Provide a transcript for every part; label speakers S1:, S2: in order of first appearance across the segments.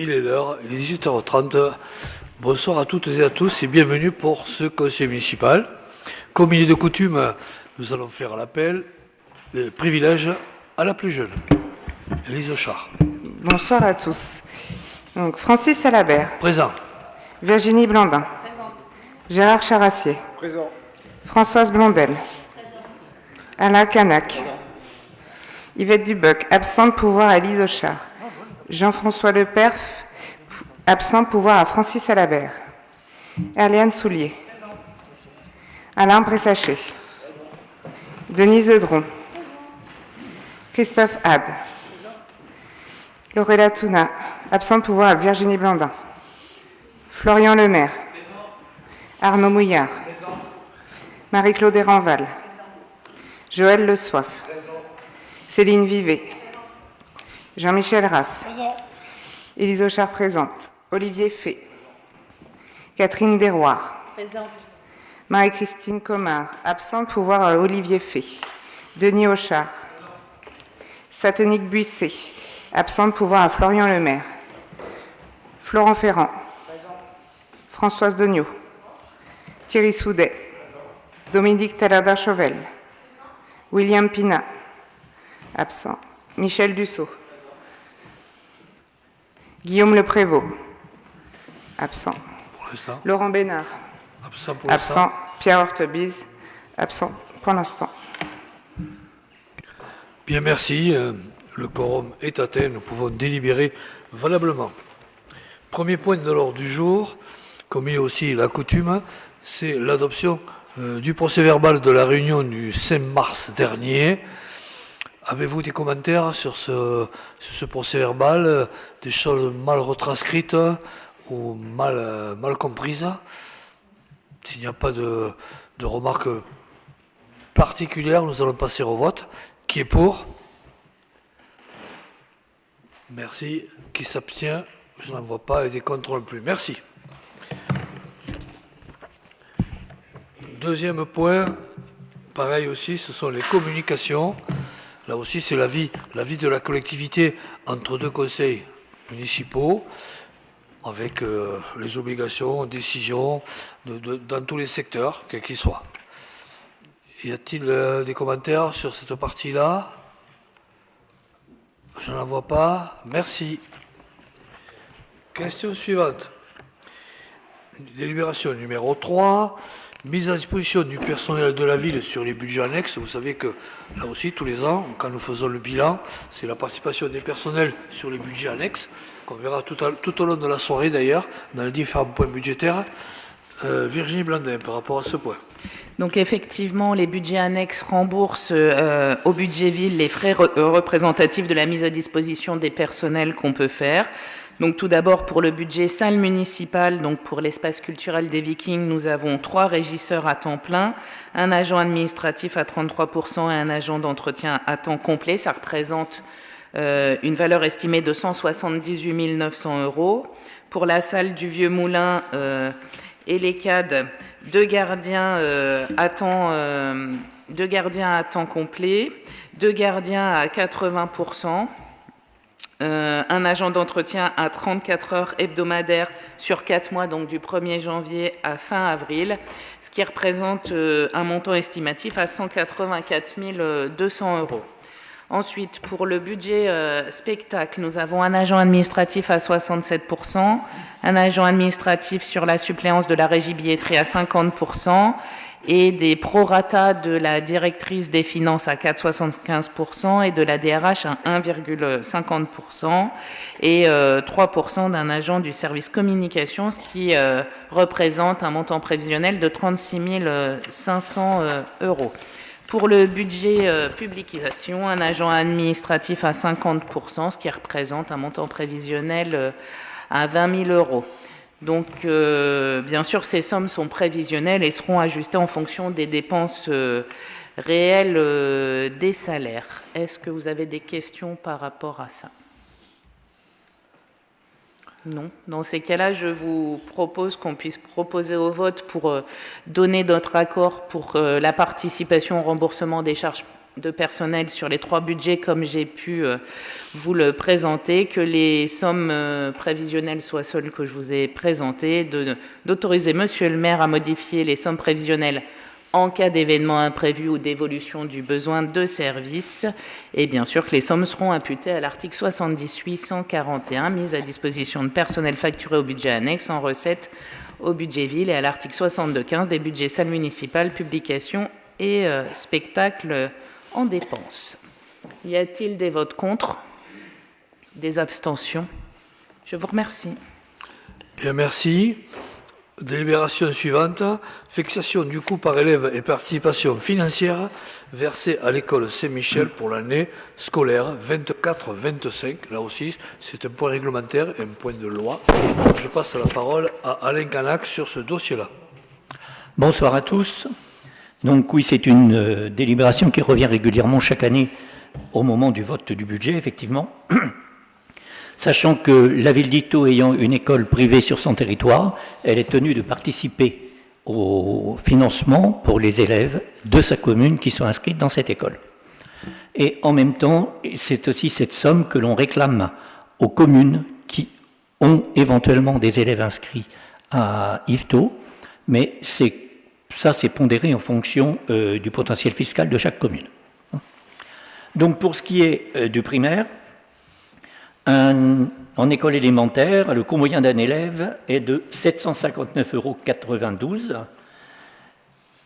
S1: Il est l'heure, il est 18h30. Bonsoir à toutes et à tous et bienvenue pour ce conseil municipal. Comme il est de coutume, nous allons faire l'appel des privilèges à la plus jeune, Élise Ochard.
S2: Bonsoir à tous. Donc, Francis Salabert.
S1: Présent.
S2: Virginie Blandin.
S3: Présente.
S2: Gérard Charassier.
S4: Présent.
S2: Françoise Blondel. Alain Canac.
S4: Présent.
S2: Yvette Dubuc, absente, pouvoir à Élise Ochard. Jean-François Leperf, absent, pouvoir à Francis Salabert. Erliane Soulier. Alain Bressaché. Denise Eudron. Christophe Hab. Laurella Touna, absente, pouvoir à Virginie Blandin. Florian Lemaire. Arnaud Mouillard. Marie-Claude Eranval. Joël Le Soif. Céline Vivet. Jean-Michel Rasse. Élise Ochard présente. Olivier Fay. Catherine Desroires.
S3: Présente.
S2: Marie-Christine Comard, absente, pouvoir à Olivier Fay. Denis Ochard. Satonique Buissé, absente, pouvoir à Florian Lemaire. Florent Ferrand. Françoise Degnaud. Thierry Soudet. Dominique Talarda-Chauvel. William Pina. Absent. Michel Dussault. Guillaume Leprévost. Absent.
S1: Pour l'instant.
S2: Laurent Bénard.
S1: Absent pour l'instant.
S2: Absent. Pierre Hortebise. Absent pour l'instant.
S1: Bien, merci. Le quorum est atteint. Nous pouvons délibérer valablement. Premier point de l'ordre du jour, comme il est aussi la coutume, c'est l'adoption du procès-verbal de la réunion du 5 mars dernier. Avez-vous des commentaires sur ce procès-verbal, des choses mal retranscrites ou mal comprises? S'il n'y a pas de remarques particulières, nous allons passer au vote. Qui est pour? Merci. Qui s'abstient? Je n'en vois pas et des contre non plus. Merci. Deuxième point, pareil aussi, ce sont les communications. Là aussi, c'est la vie de la collectivité entre deux conseils municipaux, avec les obligations, décisions, dans tous les secteurs, quels qu'ils soient. Y a-t-il des commentaires sur cette partie-là? Je n'en vois pas. Merci. Question suivante. Délibération numéro 3. Mise à disposition du personnel de la ville sur les budgets annexes. Vous savez que là aussi, tous les ans, quand nous faisons le bilan, c'est la participation des personnels sur les budgets annexes, qu'on verra tout au long de la soirée d'ailleurs, dans les différents points budgétaires. Virginie Blandin, par rapport à ce point.
S3: Donc effectivement, les budgets annexes remboursent au budget ville les frais représentatifs de la mise à disposition des personnels qu'on peut faire. Donc tout d'abord pour le budget salle municipale, donc pour l'espace culturel des Vikings, nous avons 3 régisseurs à temps plein, un agent administratif à 33% et un agent d'entretien à temps complet. Ça représente une valeur estimée de 178 900 €. Pour la salle du Vieux Moulin et les CAD, 2 gardiens à temps complet, 2 gardiens à 80%, un agent d'entretien à 34 heures hebdomadaires sur 4 mois, donc du 1er janvier à fin avril, ce qui représente un montant estimatif à 184 200 €. Ensuite, pour le budget spectacle, nous avons un agent administratif à 67%, un agent administratif sur la suppléance de la régie billetterie à 50% et des prorata de la directrice des finances à 4,75% et de la DRH à 1,50% et 3% d'un agent du service communication, ce qui représente un montant prévisionnel de 36 500 €. Pour le budget publication, un agent administratif à 50%, ce qui représente un montant prévisionnel à 20 000 €. Donc, bien sûr, ces sommes sont prévisionnelles et seront ajustées en fonction des dépenses réelles des salaires. Est-ce que vous avez des questions par rapport à ça? Non. Dans ces cas-là, je vous propose qu'on puisse proposer au vote pour donner notre accord pour la participation au remboursement des charges de personnel sur les 3 budgets comme j'ai pu vous le présenter, que les sommes prévisionnelles soient celles que je vous ai présentées, d'autoriser Monsieur le maire à modifier les sommes prévisionnelles en cas d'événement imprévu ou d'évolution du besoin de service. Et bien sûr que les sommes seront imputées à l'article 78-141, mise à disposition de personnel facturé au budget annexe en recette au budget ville, et à l'article 62-15 des budgets salles municipales, publications et spectacles en dépenses. Y a-t-il des votes contre? Des abstentions? Je vous remercie.
S1: Bien, merci. Délibération suivante, fixation du coût par élève et participation financière versée à l'école Saint-Michel pour l'année scolaire 24-25. Là aussi, c'est un point réglementaire et un point de loi. Je passe la parole à Alain Canac sur ce dossier-là.
S4: Bonsoir à tous. Donc oui, c'est une délibération qui revient régulièrement chaque année au moment du vote du budget, effectivement. Sachant que la ville d'Yvetot ayant une école privée sur son territoire, elle est tenue de participer au financement pour les élèves de sa commune qui sont inscrits dans cette école. Et en même temps, c'est aussi cette somme que l'on réclame aux communes qui ont éventuellement des élèves inscrits à Yvetot, mais c'est pondéré en fonction du potentiel fiscal de chaque commune. Donc pour ce qui est du primaire, en école élémentaire, le coût moyen d'un élève est de 759,92 €.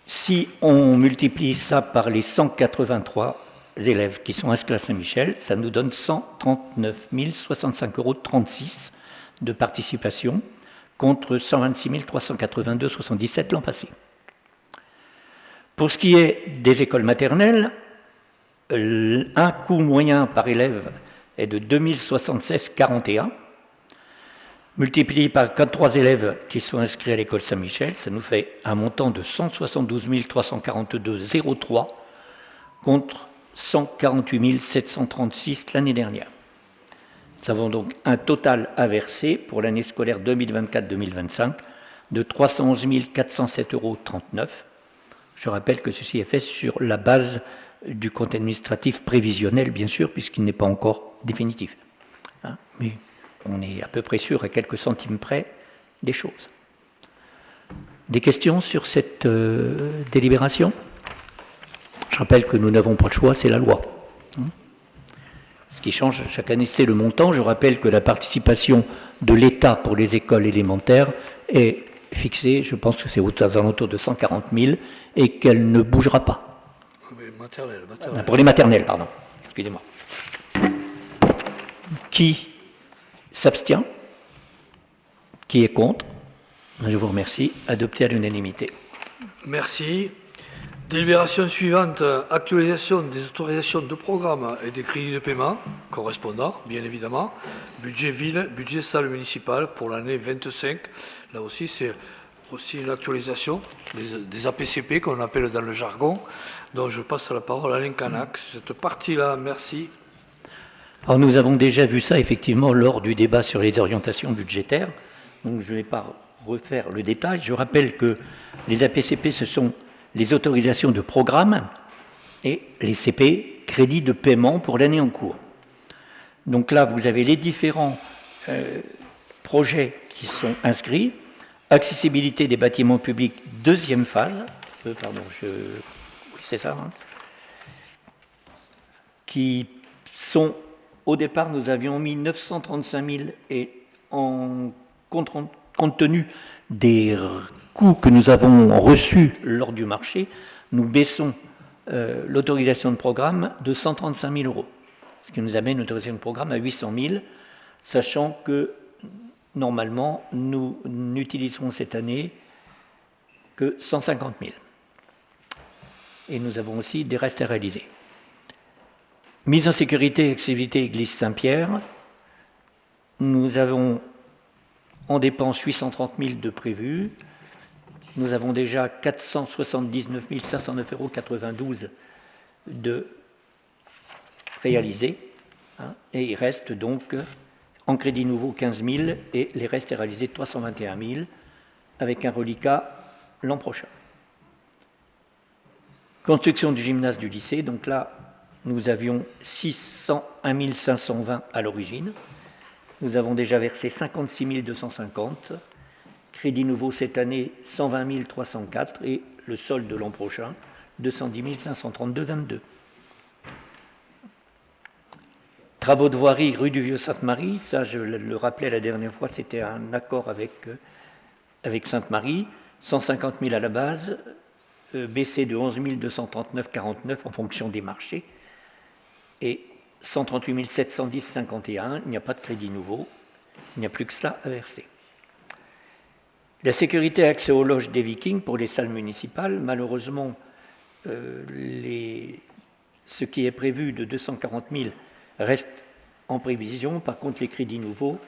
S4: Si on multiplie ça par les 183 élèves qui sont inscrits à Saint-Michel, ça nous donne 139 065,36 € de participation contre 126 382,77 € l'an passé. Pour ce qui est des écoles maternelles, un coût moyen par élève est de 2076,41 €, multiplié par 43 élèves qui sont inscrits à l'école Saint-Michel, ça nous fait un montant de 172 342,03 € contre 148 736 l'année dernière. Nous avons donc un total à verser pour l'année scolaire 2024-2025 de 311 407,39 €. Je rappelle que ceci est fait sur la base du compte administratif prévisionnel, bien sûr, puisqu'il n'est pas encore définitif. Mais on est à peu près sûr, à quelques centimes près, des choses. Des questions sur cette délibération? Je rappelle que nous n'avons pas de choix, c'est la loi. Ce qui change chaque année, c'est le montant. Je rappelle que la participation de l'État pour les écoles élémentaires est fixée, je pense que c'est aux alentours de 140 000, et qu'elle ne bougera pas.
S1: Maternelle.
S4: Pour les maternelles, pardon. Excusez-moi. Qui s'abstient? Qui est contre? Je vous remercie. Adopté à l'unanimité.
S1: Merci. Délibération suivante, actualisation des autorisations de programme et des crédits de paiement correspondants, bien évidemment. Budget ville, budget salle municipale pour l'année 25. Là aussi, c'est aussi une actualisation des APCP qu'on appelle dans le jargon. Donc je passe la parole à Alain Canac. Cette partie-là, merci.
S4: Alors nous avons déjà vu ça effectivement lors du débat sur les orientations budgétaires. Donc je ne vais pas refaire le détail. Je rappelle que les APCP, ce sont les autorisations de programme et les CP, crédits de paiement pour l'année en cours. Donc là, vous avez les différents projets qui sont inscrits. Accessibilité des bâtiments publics, deuxième phase. Oui, c'est ça. Qui sont, au départ, nous avions mis 935 000 et compte tenu des coûts que nous avons reçus lors du marché, nous baissons l'autorisation de programme de 135 000 €, ce qui nous amène l'autorisation de programme à 800 000, sachant que normalement, nous n'utiliserons cette année que 150 000. Et nous avons aussi des restes à réaliser. Mise en sécurité et accessibilité Église Saint-Pierre, nous avons en dépenses 830 000 de prévus. Nous avons déjà 479 509,92 € de réalisés. Et il reste donc en crédit nouveau 15 000 et les restes à réaliser 321 000 avec un reliquat l'an prochain. Construction du gymnase du lycée, donc là, nous avions 1 520 à l'origine. Nous avons déjà versé 56 250. Crédit nouveau cette année, 120 304. Et le solde de l'an prochain, 210 532,22. Travaux de voirie rue du Vieux-Sainte-Marie, ça je le rappelais la dernière fois, c'était un accord avec Sainte-Marie, 150 000 à la base, baissé de 11 239,49 en fonction des marchés, et 138 710,51, il n'y a pas de crédit nouveau, il n'y a plus que cela à verser. La sécurité et accès aux loges des Vikings pour les salles municipales, malheureusement, ce qui est prévu de 240 000 reste en prévision. Par contre, les crédits nouveaux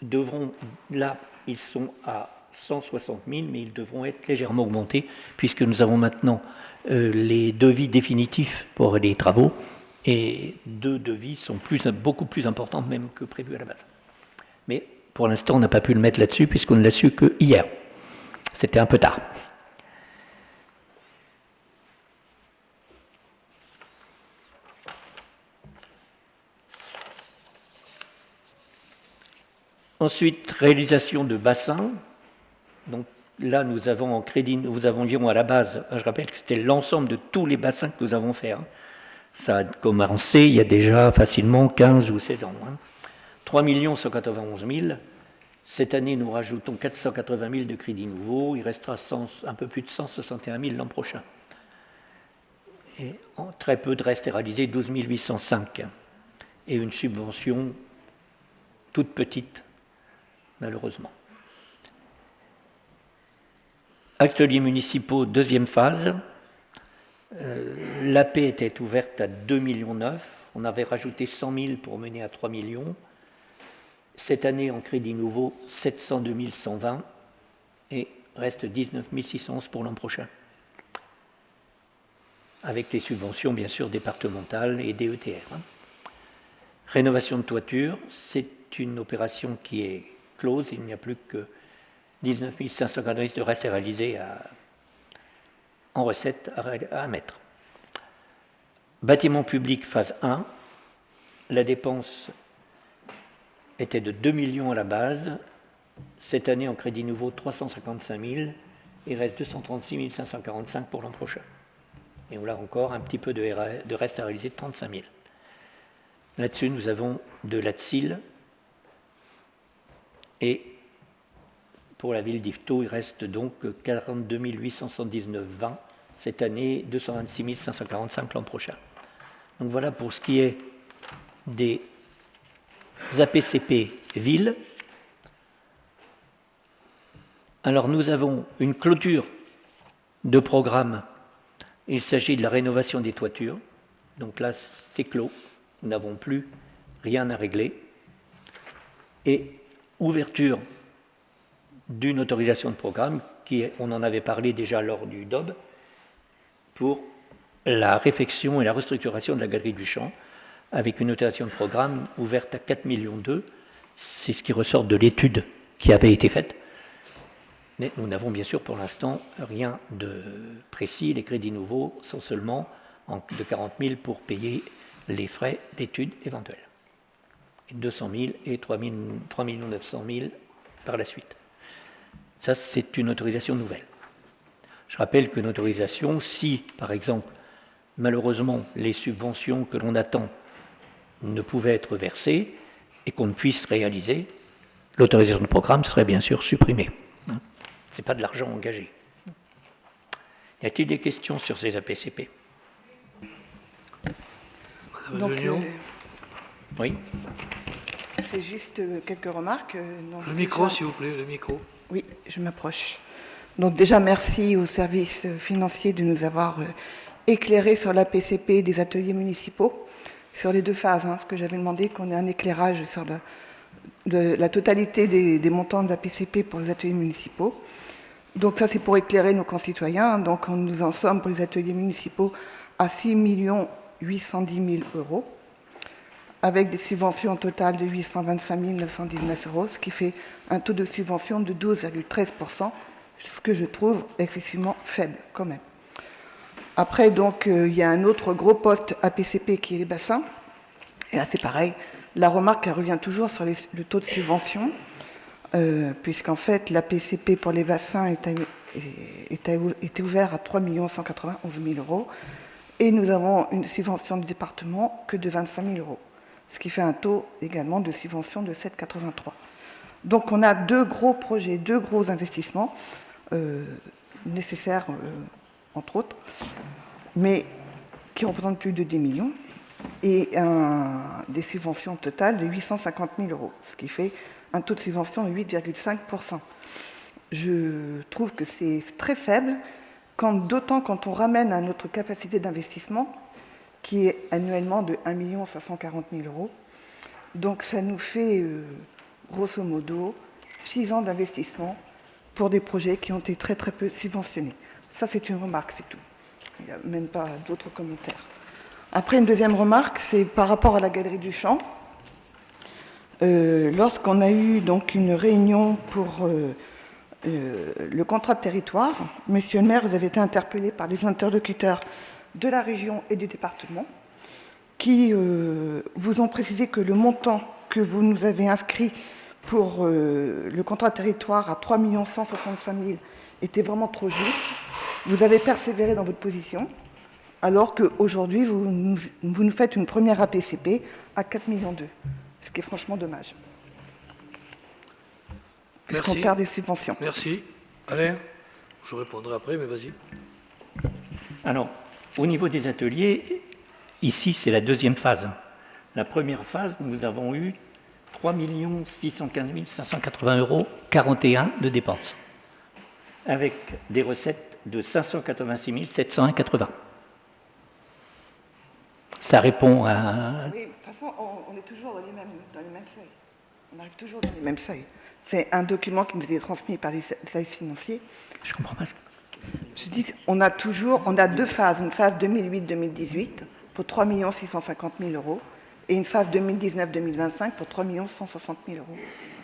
S4: devront, là, ils sont à 160 000, mais ils devront être légèrement augmentés, puisque nous avons maintenant les devis définitifs pour les travaux, et 2 devis sont beaucoup plus importants même que prévu à la base. Mais pour l'instant, on n'a pas pu le mettre là-dessus, puisqu'on ne l'a su que hier. C'était un peu tard. Ensuite, réalisation de bassins. Donc là, nous avons en crédit, nous avions à la base, je rappelle que c'était l'ensemble de tous les bassins que nous avons fait. Ça a commencé il y a déjà facilement 15 ou 16 ans. 3 191 000. Cette année, nous rajoutons 480 000 de crédits nouveaux. Il restera un peu plus de 161 000 l'an prochain. Et très peu de reste est réalisé, 12 805. Et une subvention toute petite, malheureusement. Ateliers municipaux, deuxième phase. L'AP était ouverte à 2,9 millions. On avait rajouté 100 000 pour mener à 3 millions. Cette année, en crédit nouveau, 702 120 et reste 19 611 pour l'an prochain. Avec les subventions, bien sûr, départementales et DETR. Rénovation de toiture, c'est une opération qui est close. Il n'y a plus que 19 590 de reste à réaliser en recette à mettre. Bâtiment public phase 1, la dépense était de 2 millions à la base. Cette année, en crédit nouveau, 355 000. Il reste 236 545 pour l'an prochain. Et on a encore un petit peu de reste à réaliser de 35 000. Là-dessus, nous avons de la TSIL. Et pour la ville d'Yvetot, il reste donc 42 879,20 cette année, 226 545 l'an prochain. Donc voilà pour ce qui est des APCP villes. Alors nous avons une clôture de programme. Il s'agit de la rénovation des toitures. Donc là, c'est clos. Nous n'avons plus rien à régler. Et ouverture d'une autorisation de programme, on en avait parlé déjà lors du DOB, pour la réfection et la restructuration de la galerie du Champ, avec une autorisation de programme ouverte à 4,2 millions. C'est ce qui ressort de l'étude qui avait été faite. Mais nous n'avons bien sûr pour l'instant rien de précis. Les crédits nouveaux sont seulement de 40 000 pour payer les frais d'études éventuels. 200 000 et 3 900 000 par la suite. Ça, c'est une autorisation nouvelle. Je rappelle qu'une autorisation, si, par exemple, malheureusement, les subventions que l'on attend ne pouvaient être versées et qu'on ne puisse réaliser, l'autorisation de programme serait bien sûr supprimée. Ce n'est pas de l'argent engagé. Y a-t-il des questions sur ces APCP?
S2: Donc,
S4: oui.
S2: c'est juste quelques remarques.
S1: Le micro, s'il vous plaît, le micro.
S2: Oui, je m'approche. Donc déjà, merci aux services financiers de nous avoir éclairé sur l'APCP des ateliers municipaux, sur les deux phases, ce que j'avais demandé, qu'on ait un éclairage sur la totalité des montants de l'APCP pour les ateliers municipaux. Donc ça, c'est pour éclairer nos concitoyens. Donc nous en sommes pour les ateliers municipaux à 6 810 000 euros, avec des subventions totales de 825 919 euros, ce qui fait un taux de subvention de 12,13%, ce que je trouve excessivement faible quand même. Après, donc, il y a un autre gros poste APCP qui est les bassins. Et là, c'est pareil. La remarque, elle revient toujours sur le taux de subvention, puisqu'en fait, l'APCP pour les bassins était ouvert à 3 191 000 euros. Et nous avons une subvention du département que de 25 000 euros, ce qui fait un taux également de subvention de 7,83. Donc on a deux gros projets, deux gros investissements nécessaires, entre autres, mais qui représentent plus de 10 millions, et des subventions totales de 850 000 euros, ce qui fait un taux de subvention de 8,5%. Je trouve que c'est très faible, d'autant quand on ramène à notre capacité d'investissement, qui est annuellement de 1 540 000 euros. Donc ça nous fait, grosso modo, 6 ans d'investissement pour des projets qui ont été très très peu subventionnés. Ça, c'est une remarque, c'est tout. Il n'y a même pas d'autres commentaires. Après, une deuxième remarque, c'est par rapport à la Galerie du Champ. Lorsqu'on a eu donc une réunion pour le contrat de territoire, monsieur le maire, vous avez été interpellé par les interlocuteurs de la région et du département qui vous ont précisé que le montant que vous nous avez inscrit pour le contrat de territoire à 3 165 000 était vraiment trop juste. Vous avez persévéré dans votre position, alors qu'aujourd'hui, vous nous faites une première APCP à 4,2 millions, ce qui est franchement dommage. Puisqu'on perd des subventions.
S1: Merci. Alain, je répondrai après, mais vas-y.
S4: Alors, au niveau des ateliers, ici, c'est la deuxième phase. La première phase, nous avons eu 3 615 580 euros, 41 de dépenses, avec des recettes de 586 780. Ça répond à...
S2: Oui, de toute façon, on est toujours dans les mêmes seuils. On arrive toujours dans les mêmes seuils. C'est un document qui nous a été transmis par les services financiers.
S4: Je ne comprends pas.
S2: Je dis, on a deux phases. Une phase 2008-2018 pour 3 650 000 euros et une phase 2019-2025 pour 3 160 000 euros.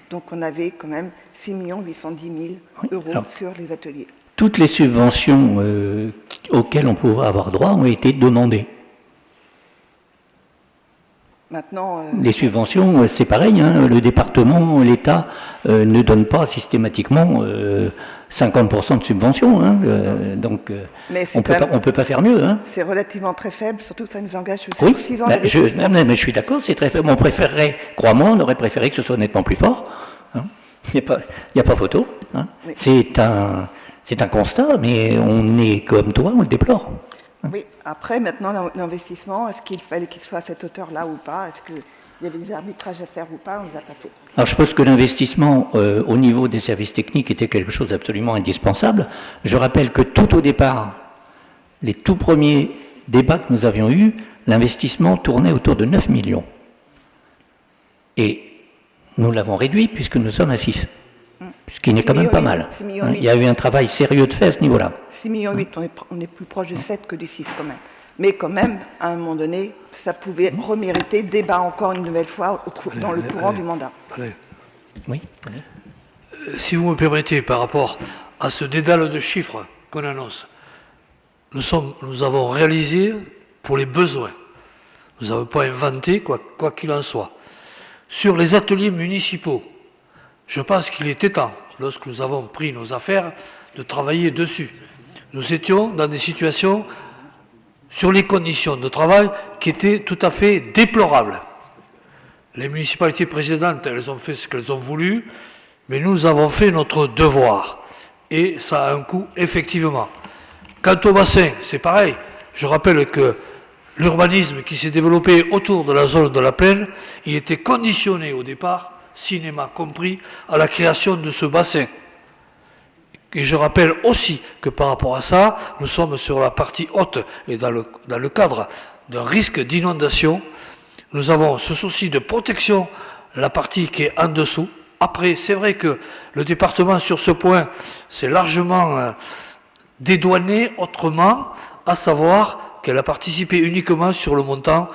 S2: Donc on avait quand même 6 810 000 euros sur les ateliers.
S4: Toutes les subventions auxquelles on pouvait avoir droit ont été demandées.
S2: Maintenant,
S4: les subventions, c'est pareil, hein, le département, l'État ne donne pas systématiquement 50% de subventions, hein, donc on peut pas faire mieux. Hein.
S2: C'est relativement très faible, surtout que ça nous engage sur
S4: Oui,
S2: 6 ans
S4: mais je suis d'accord, c'est très faible. On préférerait, crois-moi, on aurait préféré que ce soit nettement plus fort. Hein. Il n'y a pas photo. Hein. Oui. C'est un constat, mais on est comme toi, on le déplore.
S2: Oui, après, maintenant, l'investissement, est-ce qu'il fallait qu'il soit à cette hauteur-là ou pas? Est-ce qu'il y avait des arbitrages à faire ou pas? On ne les a pas fait.
S4: Alors, je pense que l'investissement au niveau des services techniques était quelque chose d'absolument indispensable. Je rappelle que tout au départ, les tout premiers débats que nous avions eus, l'investissement tournait autour de 9 millions. Et nous l'avons réduit puisque nous sommes à 6. Ce qui n'est quand même pas mal. Il y a eu un travail sérieux de fait à ce niveau-là.
S2: 6,8 millions, on est plus proche de 7 que de 6 quand même. Mais quand même, à un moment donné, ça pouvait remériter débat encore une nouvelle fois dans le courant du mandat.
S4: Oui.
S1: Si vous me permettez, par rapport à ce dédale de chiffres qu'on annonce, nous avons réalisé pour les besoins. Nous n'avons pas inventé, quoi qu'il en soit. Sur les ateliers municipaux, je pense qu'il était temps, lorsque nous avons pris nos affaires, de travailler dessus. Nous étions dans des situations sur les conditions de travail qui étaient tout à fait déplorables. Les municipalités précédentes, elles ont fait ce qu'elles ont voulu, mais nous avons fait notre devoir. Et ça a un coût, effectivement. Quant au bassin, c'est pareil. Je rappelle que l'urbanisme qui s'est développé autour de la zone de la plaine, il était conditionné au départ, cinéma compris, à la création de ce bassin. Et je rappelle aussi que par rapport à ça, nous sommes sur la partie haute et dans le cadre d'un risque d'inondation, nous avons ce souci de protection, la partie qui est en dessous. Après, c'est vrai que le département sur ce point s'est largement dédouané autrement, à savoir qu'elle a participé uniquement sur le montant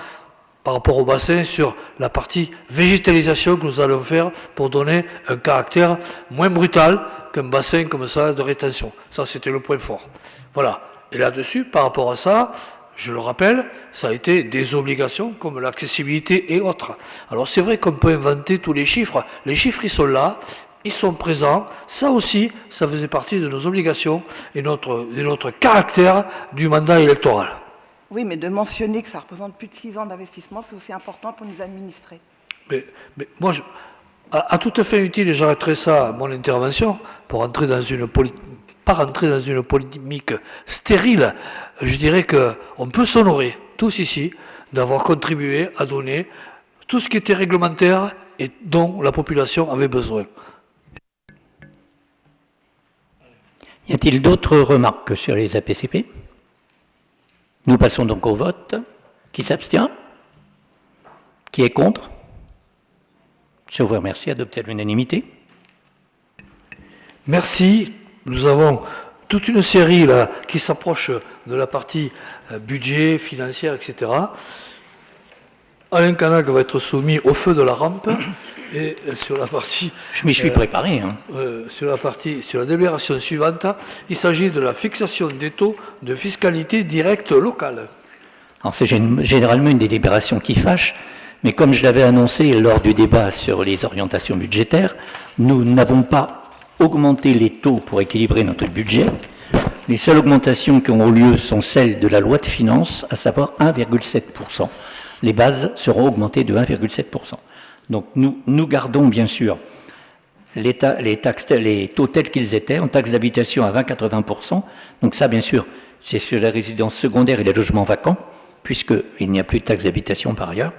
S1: par rapport au bassin, sur la partie végétalisation que nous allons faire pour donner un caractère moins brutal qu'un bassin comme ça de rétention. Ça, c'était le point fort. Voilà. Et là-dessus, par rapport à ça, je le rappelle, ça a été des obligations comme l'accessibilité et autres. Alors c'est vrai qu'on peut inventer tous les chiffres ils sont là, ils sont présents, ça aussi, ça faisait partie de nos obligations et de notre caractère du mandat électoral.
S2: Oui, mais de mentionner que ça représente plus de 6 ans d'investissement, c'est aussi important pour nous administrer.
S1: Mais moi, à toute fin utile, j'arrêterai ça, mon intervention, pour entrer dans une pas rentrer dans une polémique stérile. Je dirais qu'on peut s'honorer, tous ici, d'avoir contribué à donner tout ce qui était réglementaire et dont la population avait besoin.
S4: Y a-t-il d'autres remarques sur les APCP? Nous passons donc au vote. Qui s'abstient? Qui est contre? Je vous remercie. Adopté à l'unanimité.
S1: Merci. Nous avons toute une série là qui s'approche de la partie budget, financière, etc. Alain Canac va être soumis au feu de la rampe et sur la partie...
S4: Je m'y suis préparé.
S1: sur la délibération suivante, il s'agit de la fixation des taux de fiscalité directe locale.
S4: Alors c'est généralement une délibération qui fâche, mais comme je l'avais annoncé lors du débat sur les orientations budgétaires, nous n'avons pas augmenté les taux pour équilibrer notre budget. Les seules augmentations qui ont lieu sont celles de la loi de finances, à savoir 1,7%. Les bases seront augmentées de 1,7%. Donc nous gardons bien sûr les taux tels qu'ils étaient, en taxes d'habitation à 20,80%. Donc ça, bien sûr, c'est sur les résidences secondaires et les logements vacants, puisqu'il n'y a plus de taxes d'habitation par ailleurs.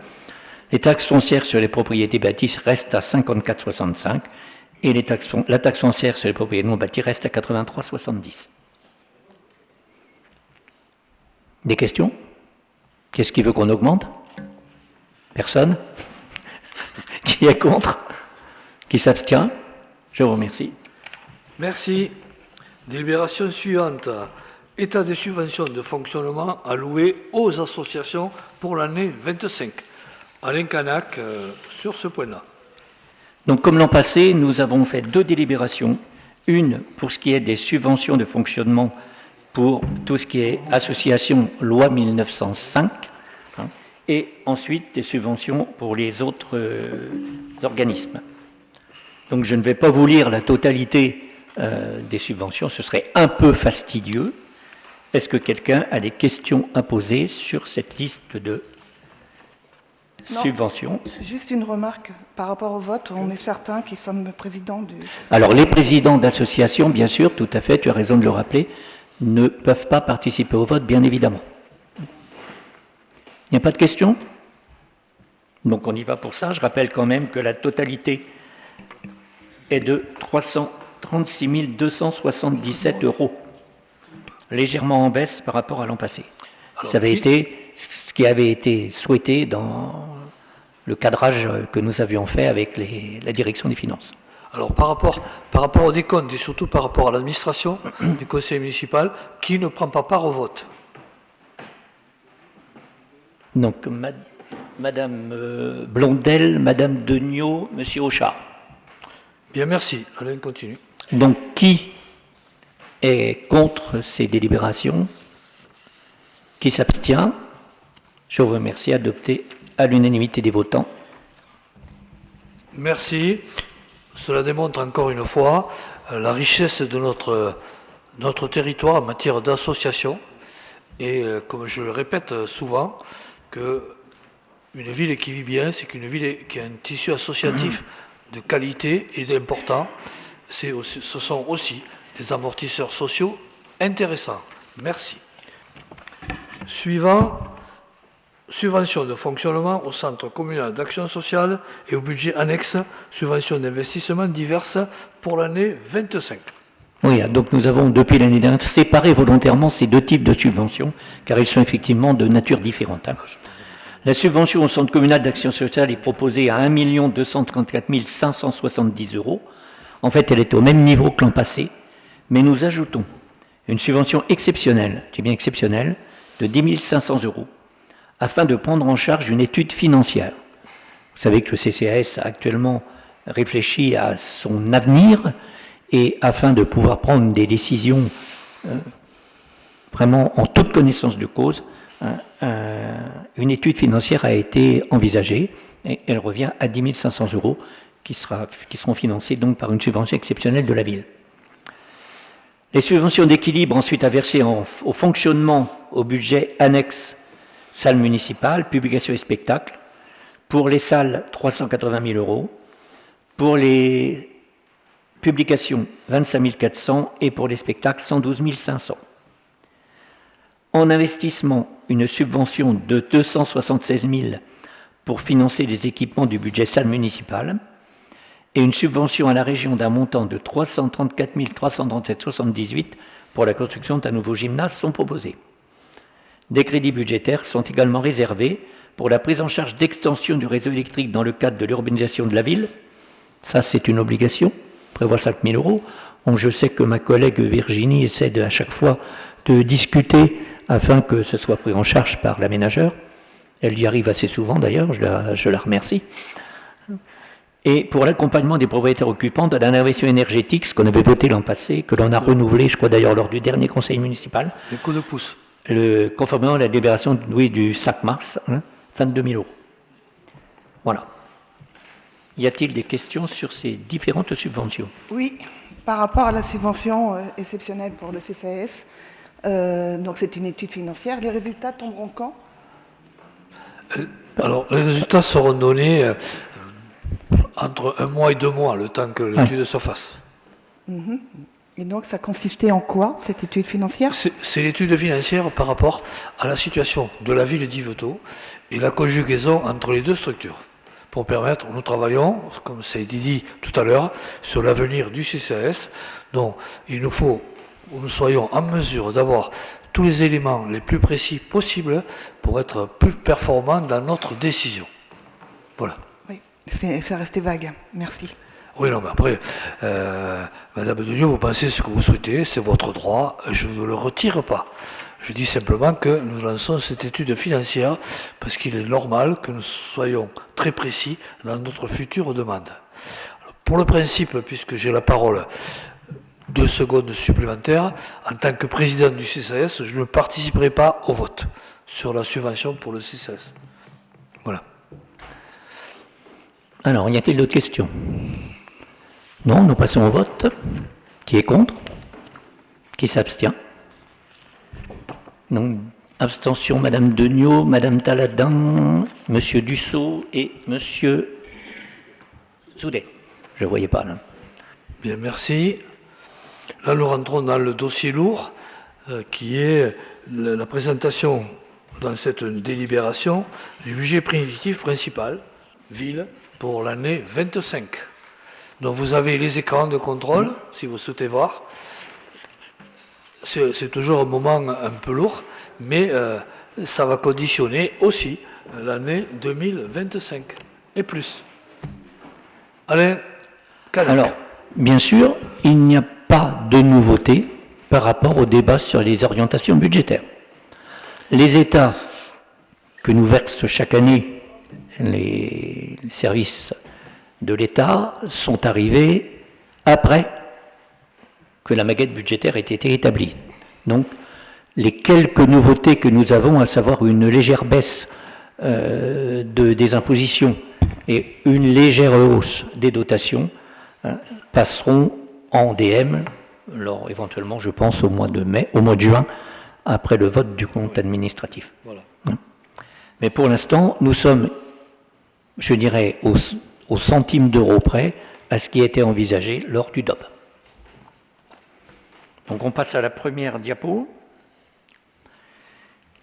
S4: Les taxes foncières sur les propriétés bâties restent à 54,65 et la taxe foncière sur les propriétés non bâties reste à 83,70. Des questions? Qu'est-ce qui veut qu'on augmente? Personne? Qui est contre? Qui s'abstient? Je vous remercie.
S1: Merci. Délibération suivante. État des subventions de fonctionnement allouées aux associations pour l'année 25. Alain Canac, sur ce point-là.
S4: Donc, comme l'an passé, nous avons fait 2 délibérations. Une pour ce qui est des subventions de fonctionnement pour tout ce qui est association loi 1905, et ensuite des subventions pour les autres organismes. Donc, je ne vais pas vous lire la totalité des subventions, ce serait un peu fastidieux. Est-ce que quelqu'un a des questions à poser sur cette liste de subventions?
S2: Juste une remarque par rapport au vote. On est certains qui sommes présidents du...
S4: Alors, les présidents d'associations, bien sûr, tout à fait, tu as raison de le rappeler, ne peuvent pas participer au vote, bien évidemment. Il n'y a pas de questions? Donc, on y va pour ça. Je rappelle quand même que la totalité est de 336 277 €, légèrement en baisse par rapport à l'an passé. Alors, ça avait été ce qui avait été souhaité dans le cadrage que nous avions fait avec la direction des finances.
S1: Alors par rapport au décompte et surtout par rapport à l'administration du conseil municipal, qui ne prend pas part au vote?
S4: Donc Madame Blondel, Madame Degnaud, Monsieur Auchard.
S1: Bien, merci. Alain, continue.
S4: Donc qui est contre ces délibérations? Qui s'abstient? Je vous remercie. Adopté à l'unanimité des votants.
S1: Merci. Cela démontre encore une fois la richesse de notre territoire en matière d'association. Et comme je le répète souvent, qu'une ville qui vit bien, c'est qu'une ville qui a un tissu associatif de qualité et d'important. Ce sont aussi des amortisseurs sociaux intéressants. Merci. Suivant. Subvention de fonctionnement au centre communal d'action sociale et au budget annexe, subvention d'investissement diverses pour l'année 25.
S4: Oui, donc nous avons depuis l'année dernière séparé volontairement ces 2 types de subventions, car ils sont effectivement de nature différente. La subvention au centre communal d'action sociale est proposée à 1 234 570 €. En fait, elle est au même niveau que l'an passé, mais nous ajoutons une subvention exceptionnelle, je dis bien exceptionnelle, de 10 500 €. Afin de prendre en charge une étude financière. Vous savez que le CCAS a actuellement réfléchi à son avenir et afin de pouvoir prendre des décisions vraiment en toute connaissance de cause, une étude financière a été envisagée et elle revient à 10 500 € qui seront financés donc par une subvention exceptionnelle de la ville. Les subventions d'équilibre ensuite à verser au fonctionnement au budget annexe salles municipales, publications et spectacles. Pour les salles, 380 000 €. Pour les publications, 25 400 et pour les spectacles, 112 500. En investissement, une subvention de 276 000 pour financer les équipements du budget salle municipale et une subvention à la région d'un montant de 334 337,78 pour la construction d'un nouveau gymnase sont proposés. Des crédits budgétaires sont également réservés pour la prise en charge d'extension du réseau électrique dans le cadre de l'urbanisation de la ville. Ça, c'est une obligation, prévoit 5 000 €. Donc, je sais que ma collègue Virginie essaie à chaque fois de discuter afin que ce soit pris en charge par l'aménageur. Elle y arrive assez souvent d'ailleurs, je la remercie. Et pour l'accompagnement des propriétaires occupants de la rénovation énergétique, ce qu'on avait voté l'an passé, que l'on a renouvelé, je crois d'ailleurs lors du dernier conseil municipal.
S1: Les coups de pouce.
S4: Conformément à la délibération du 5 mars, 22 000 €. Voilà. Y a-t-il des questions sur ces différentes subventions?
S2: Oui, par rapport à la subvention exceptionnelle pour le CCAS, donc c'est une étude financière, les résultats tomberont quand?
S1: Alors, les résultats seront donnés entre 1 mois et 2 mois, le temps que l'étude se fasse.
S2: Et donc ça consistait en quoi, cette étude financière?
S1: C'est l'étude financière par rapport à la situation de la ville d'Yvetot et la conjugaison entre les deux structures. Pour permettre, nous travaillons, comme ça a été dit tout à l'heure, sur l'avenir du CCAS. Donc, il nous faut que nous soyons en mesure d'avoir tous les éléments les plus précis possibles pour être plus performants dans notre décision. Voilà.
S2: Oui, c'est resté vague. Merci.
S1: Oui, non, mais après, Madame Denieux, vous pensez ce que vous souhaitez, c'est votre droit, je ne le retire pas. Je dis simplement que nous lançons cette étude financière parce qu'il est normal que nous soyons très précis dans notre future demande. Alors, pour le principe, puisque j'ai la parole, 2 secondes supplémentaires, en tant que président du CCAS, je ne participerai pas au vote sur la subvention pour le CCAS. Voilà.
S4: Alors, y a-t-il d'autres questions? Non, nous passons au vote. Qui est contre? Qui s'abstient? Donc, abstention, Madame Deniaux, Madame Taladin, Monsieur Dussault et Monsieur Soudet. Je ne voyais pas là.
S1: Bien, merci. Là, nous rentrons dans le dossier lourd, qui est la présentation dans cette délibération du budget primitif principal, ville, pour l'année 25. Donc vous avez les écrans de contrôle, si vous souhaitez voir. C'est toujours un moment un peu lourd, mais ça va conditionner aussi l'année 2025 et plus. Alain Calec.
S4: Alors, bien sûr, il n'y a pas de nouveauté par rapport au débat sur les orientations budgétaires. Les États que nous versent chaque année les services de l'État sont arrivés après que la maquette budgétaire ait été établie. Donc, les quelques nouveautés que nous avons, à savoir une légère baisse des impositions et une légère hausse des dotations, passeront en DM, alors éventuellement, je pense, au mois de mai, au mois de juin, après le vote du compte administratif.
S1: Voilà.
S4: Mais pour l'instant, nous sommes, je dirais, au centime d'euro près à ce qui a été envisagé lors du DOB. Donc on passe à la première diapo,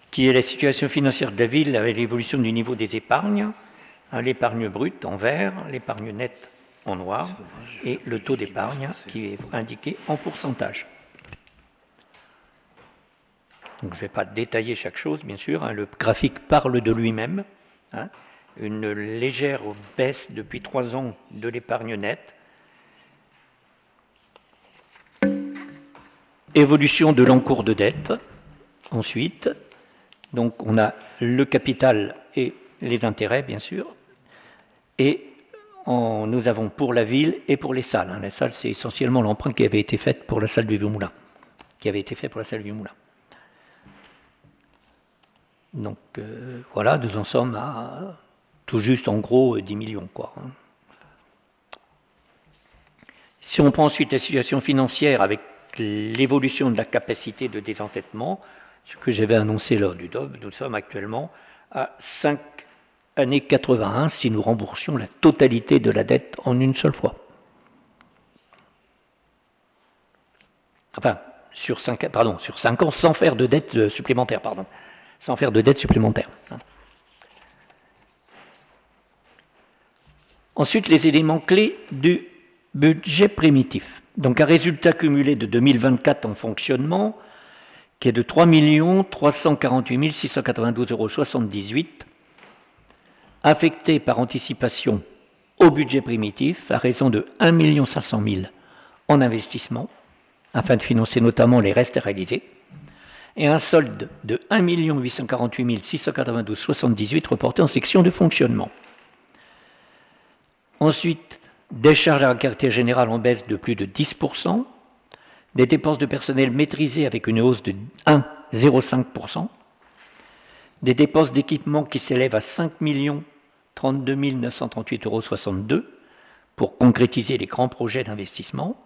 S4: qui est la situation financière de la ville avec l'évolution du niveau des épargnes, l'épargne brute en vert, l'épargne nette en noir, et le taux d'épargne qui est indiqué en pourcentage. Donc je ne vais pas détailler chaque chose, bien sûr, le graphique parle de lui-même, une légère baisse depuis 3 ans de l'épargne nette, évolution de l'encours de dette, ensuite, donc on a le capital et les intérêts, bien sûr, et nous avons pour la ville et pour les salles. La salle, c'est essentiellement l'emprunt qui avait été fait pour la salle du Vieux-Moulin, Donc voilà, nous en sommes à tout juste en gros 10 millions, quoi. Si on prend ensuite la situation financière avec l'évolution de la capacité de désendettement, ce que j'avais annoncé lors du DOB, nous sommes actuellement à 5 années 81 si nous remboursions la totalité de la dette en une seule fois. Enfin, sur 5 ans, sans faire de dette supplémentaire, sans faire de dette supplémentaire. Ensuite, les éléments clés du budget primitif. Donc un résultat cumulé de 2024 en fonctionnement qui est de 3 348 692,78 €, affecté par anticipation au budget primitif à raison de 1 500 000 en investissement, afin de financer notamment les restes à réaliser, et un solde de 1 848 692,78 € reporté en section de fonctionnement. Ensuite, des charges à caractère général en baisse de plus de 10%, des dépenses de personnel maîtrisées avec une hausse de 1,05%, des dépenses d'équipement qui s'élèvent à 5 32 938,62 € pour concrétiser les grands projets d'investissement,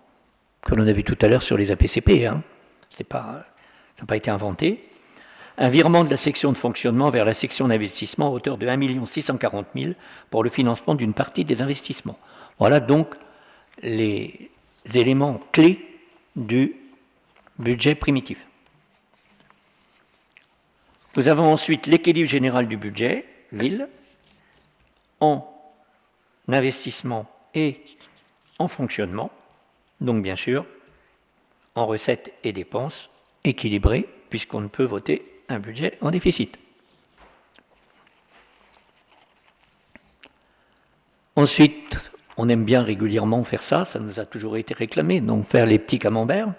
S4: que l'on a vu tout à l'heure sur les APCP, ça n'a pas été inventé. Un virement de la section de fonctionnement vers la section d'investissement à hauteur de 1 640 000 pour le financement d'une partie des investissements. Voilà donc les éléments clés du budget primitif. Nous avons ensuite l'équilibre général du budget, ville, en investissement et en fonctionnement, donc bien sûr en recettes et dépenses équilibrées, puisqu'on ne peut voter un budget en déficit. Ensuite, on aime bien régulièrement faire ça nous a toujours été réclamé, donc faire les petits camemberts.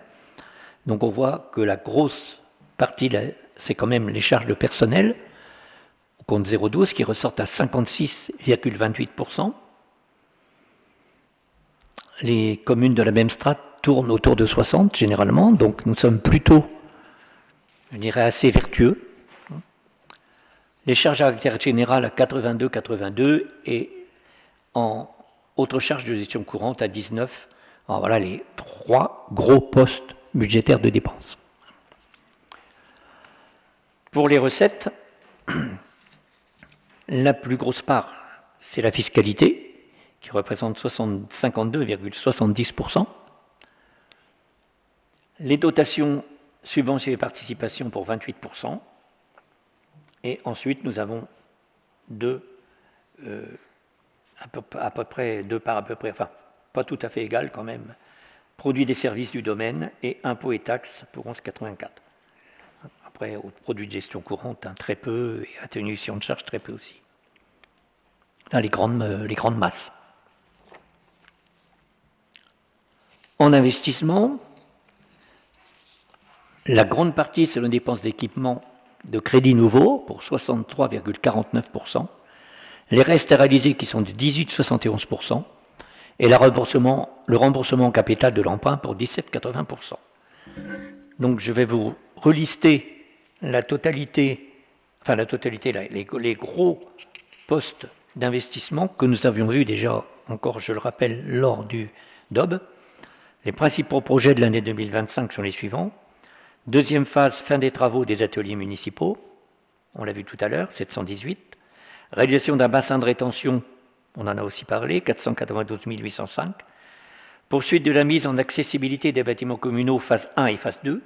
S4: Donc on voit que la grosse partie, c'est quand même les charges de personnel, au compte 0,12, qui ressortent à 56,28%. Les communes de la même strate tournent autour de 60 généralement, donc nous sommes plutôt, je dirais, assez vertueux. Les charges à caractère général à 82,82 et en autres charges de gestion courante à 19. Alors voilà les 3 gros postes budgétaires de dépenses. Pour les recettes, la plus grosse part, c'est la fiscalité, qui représente 52,70%. Les dotations, subventions et participations pour 28%. Et ensuite, nous avons à peu près, enfin, pas tout à fait égal quand même, produits des services du domaine et impôts et taxes pour 11,84. Après, aux produits de gestion courante, très peu, et atténuation de charges, très peu aussi. Là, les grandes masses. En investissement, la grande partie, c'est la dépense d'équipement de crédit nouveau pour 63,49%, les restes à réaliser qui sont de 18,71%, et le remboursement en capital de l'emprunt pour 17,80%. Donc je vais vous relister les gros postes d'investissement que nous avions vus déjà, encore je le rappelle, lors du DOB. Les principaux projets de l'année 2025 sont les suivants. Deuxième phase, fin des travaux des ateliers municipaux, on l'a vu tout à l'heure, 718. Réalisation d'un bassin de rétention, on en a aussi parlé, 492 805. Poursuite de la mise en accessibilité des bâtiments communaux, phase 1 et phase 2.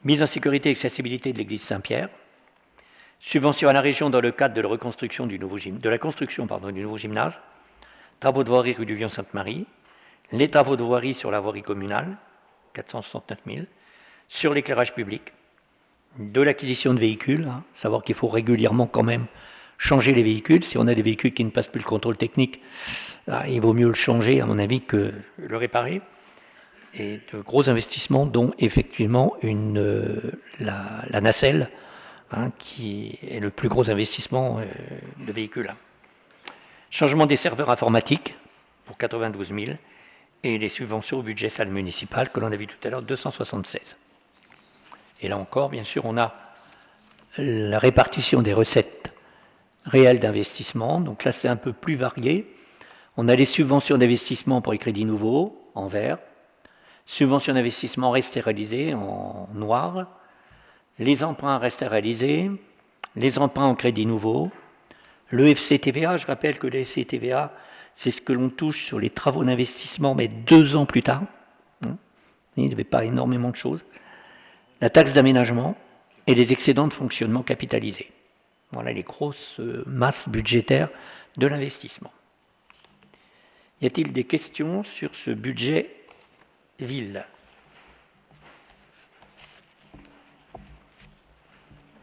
S4: Mise en sécurité et accessibilité de l'église Saint-Pierre. Subvention à la région dans le cadre de la construction du nouveau gymnase. Travaux de voirie rue du Vion-Sainte-Marie. Les travaux de voirie sur la voirie communale, 469 000. Sur l'éclairage public. De l'acquisition de véhicules, savoir qu'il faut régulièrement quand même changer les véhicules. Si on a des véhicules qui ne passent plus le contrôle technique, il vaut mieux le changer, à mon avis, que le réparer. Et de gros investissements, dont effectivement la nacelle, qui est le plus gros investissement de véhicules. Changement des serveurs informatiques pour 92 000 et les subventions au budget salle municipale que l'on a vu tout à l'heure, 276. Et là encore, bien sûr, on a la répartition des recettes réelles d'investissement. Donc là, c'est un peu plus varié. On a les subventions d'investissement pour les crédits nouveaux, en vert, subventions d'investissement restent réalisées, en noir, les emprunts restent réalisés, les emprunts en crédit nouveau, le FCTVA, je rappelle que le FCTVA, c'est ce que l'on touche sur les travaux d'investissement, mais 2 ans plus tard. Il n'y avait pas énormément de choses. La taxe d'aménagement et les excédents de fonctionnement capitalisés. Voilà les grosses masses budgétaires de l'investissement. Y a-t-il des questions sur ce budget ville?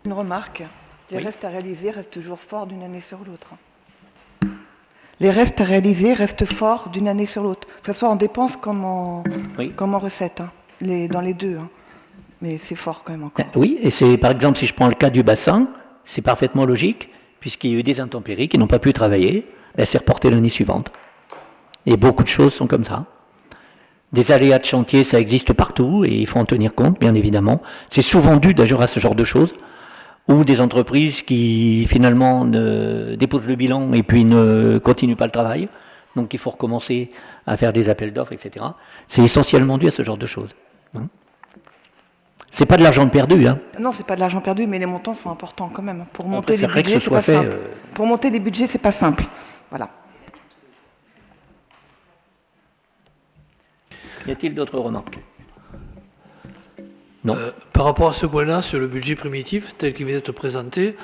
S2: Une remarque, les
S4: Oui.
S2: restes à réaliser restent toujours forts d'une année sur l'autre. Les restes à réaliser restent forts d'une année sur l'autre, que ce soit en dépenses comme en,
S4: Oui.
S2: comme en recettes, hein. Dans les deux. Hein. Mais c'est fort quand même encore.
S4: Oui, et c'est par exemple, si je prends le cas du bassin, c'est parfaitement logique, puisqu'il y a eu des intempéries qui n'ont pas pu travailler, elle s'est reportée l'année suivante. Et beaucoup de choses sont comme ça. Des aléas de chantier, ça existe partout, et il faut en tenir compte, bien évidemment. C'est souvent dû d'ailleurs à ce genre de choses, ou des entreprises qui finalement déposent le bilan et puis ne continuent pas le travail, donc il faut recommencer à faire des appels d'offres, etc. C'est essentiellement dû à ce genre de choses. C'est pas de l'argent perdu, hein.
S2: Non, c'est pas de l'argent perdu, mais les montants sont importants quand même. Pour
S4: On
S2: monter les
S4: préférerait que
S2: budgets,
S4: ce
S2: c'est
S4: soit
S2: pas
S4: fait,
S2: simple. Pour monter les budgets, c'est pas simple. Voilà.
S4: Y a-t-il d'autres remarques? Non.
S1: Par rapport à ce point-là, sur le budget primitif tel qu'il vient d'être présenté,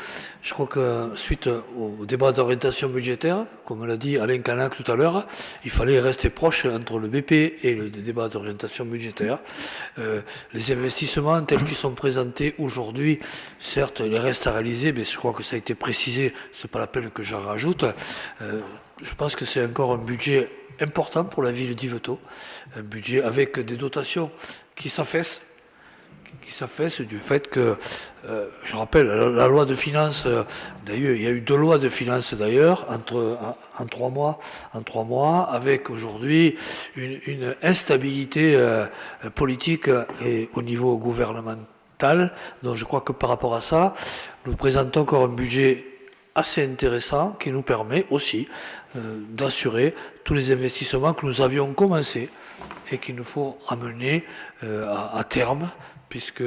S1: je crois que suite au débat d'orientation budgétaire, comme l'a dit Alain Canac tout à l'heure, il fallait rester proche entre le BP et le débat d'orientation budgétaire. Les investissements tels qu'ils sont présentés aujourd'hui, certes, les restes à réaliser, mais je crois que ça a été précisé, c'est pas la peine que j'en rajoute. Je pense que c'est encore un budget important pour la ville d'Yvetot, un budget avec des dotations qui s'affaissent du fait que, je rappelle, la loi de finances, d'ailleurs, il y a eu 2 lois de finances d'ailleurs, en 3 mois, avec aujourd'hui une instabilité politique et au niveau gouvernemental. Donc je crois que par rapport à ça, nous présentons encore un budget assez intéressant qui nous permet aussi d'assurer tous les investissements que nous avions commencés et qu'il nous faut amener à terme, puisque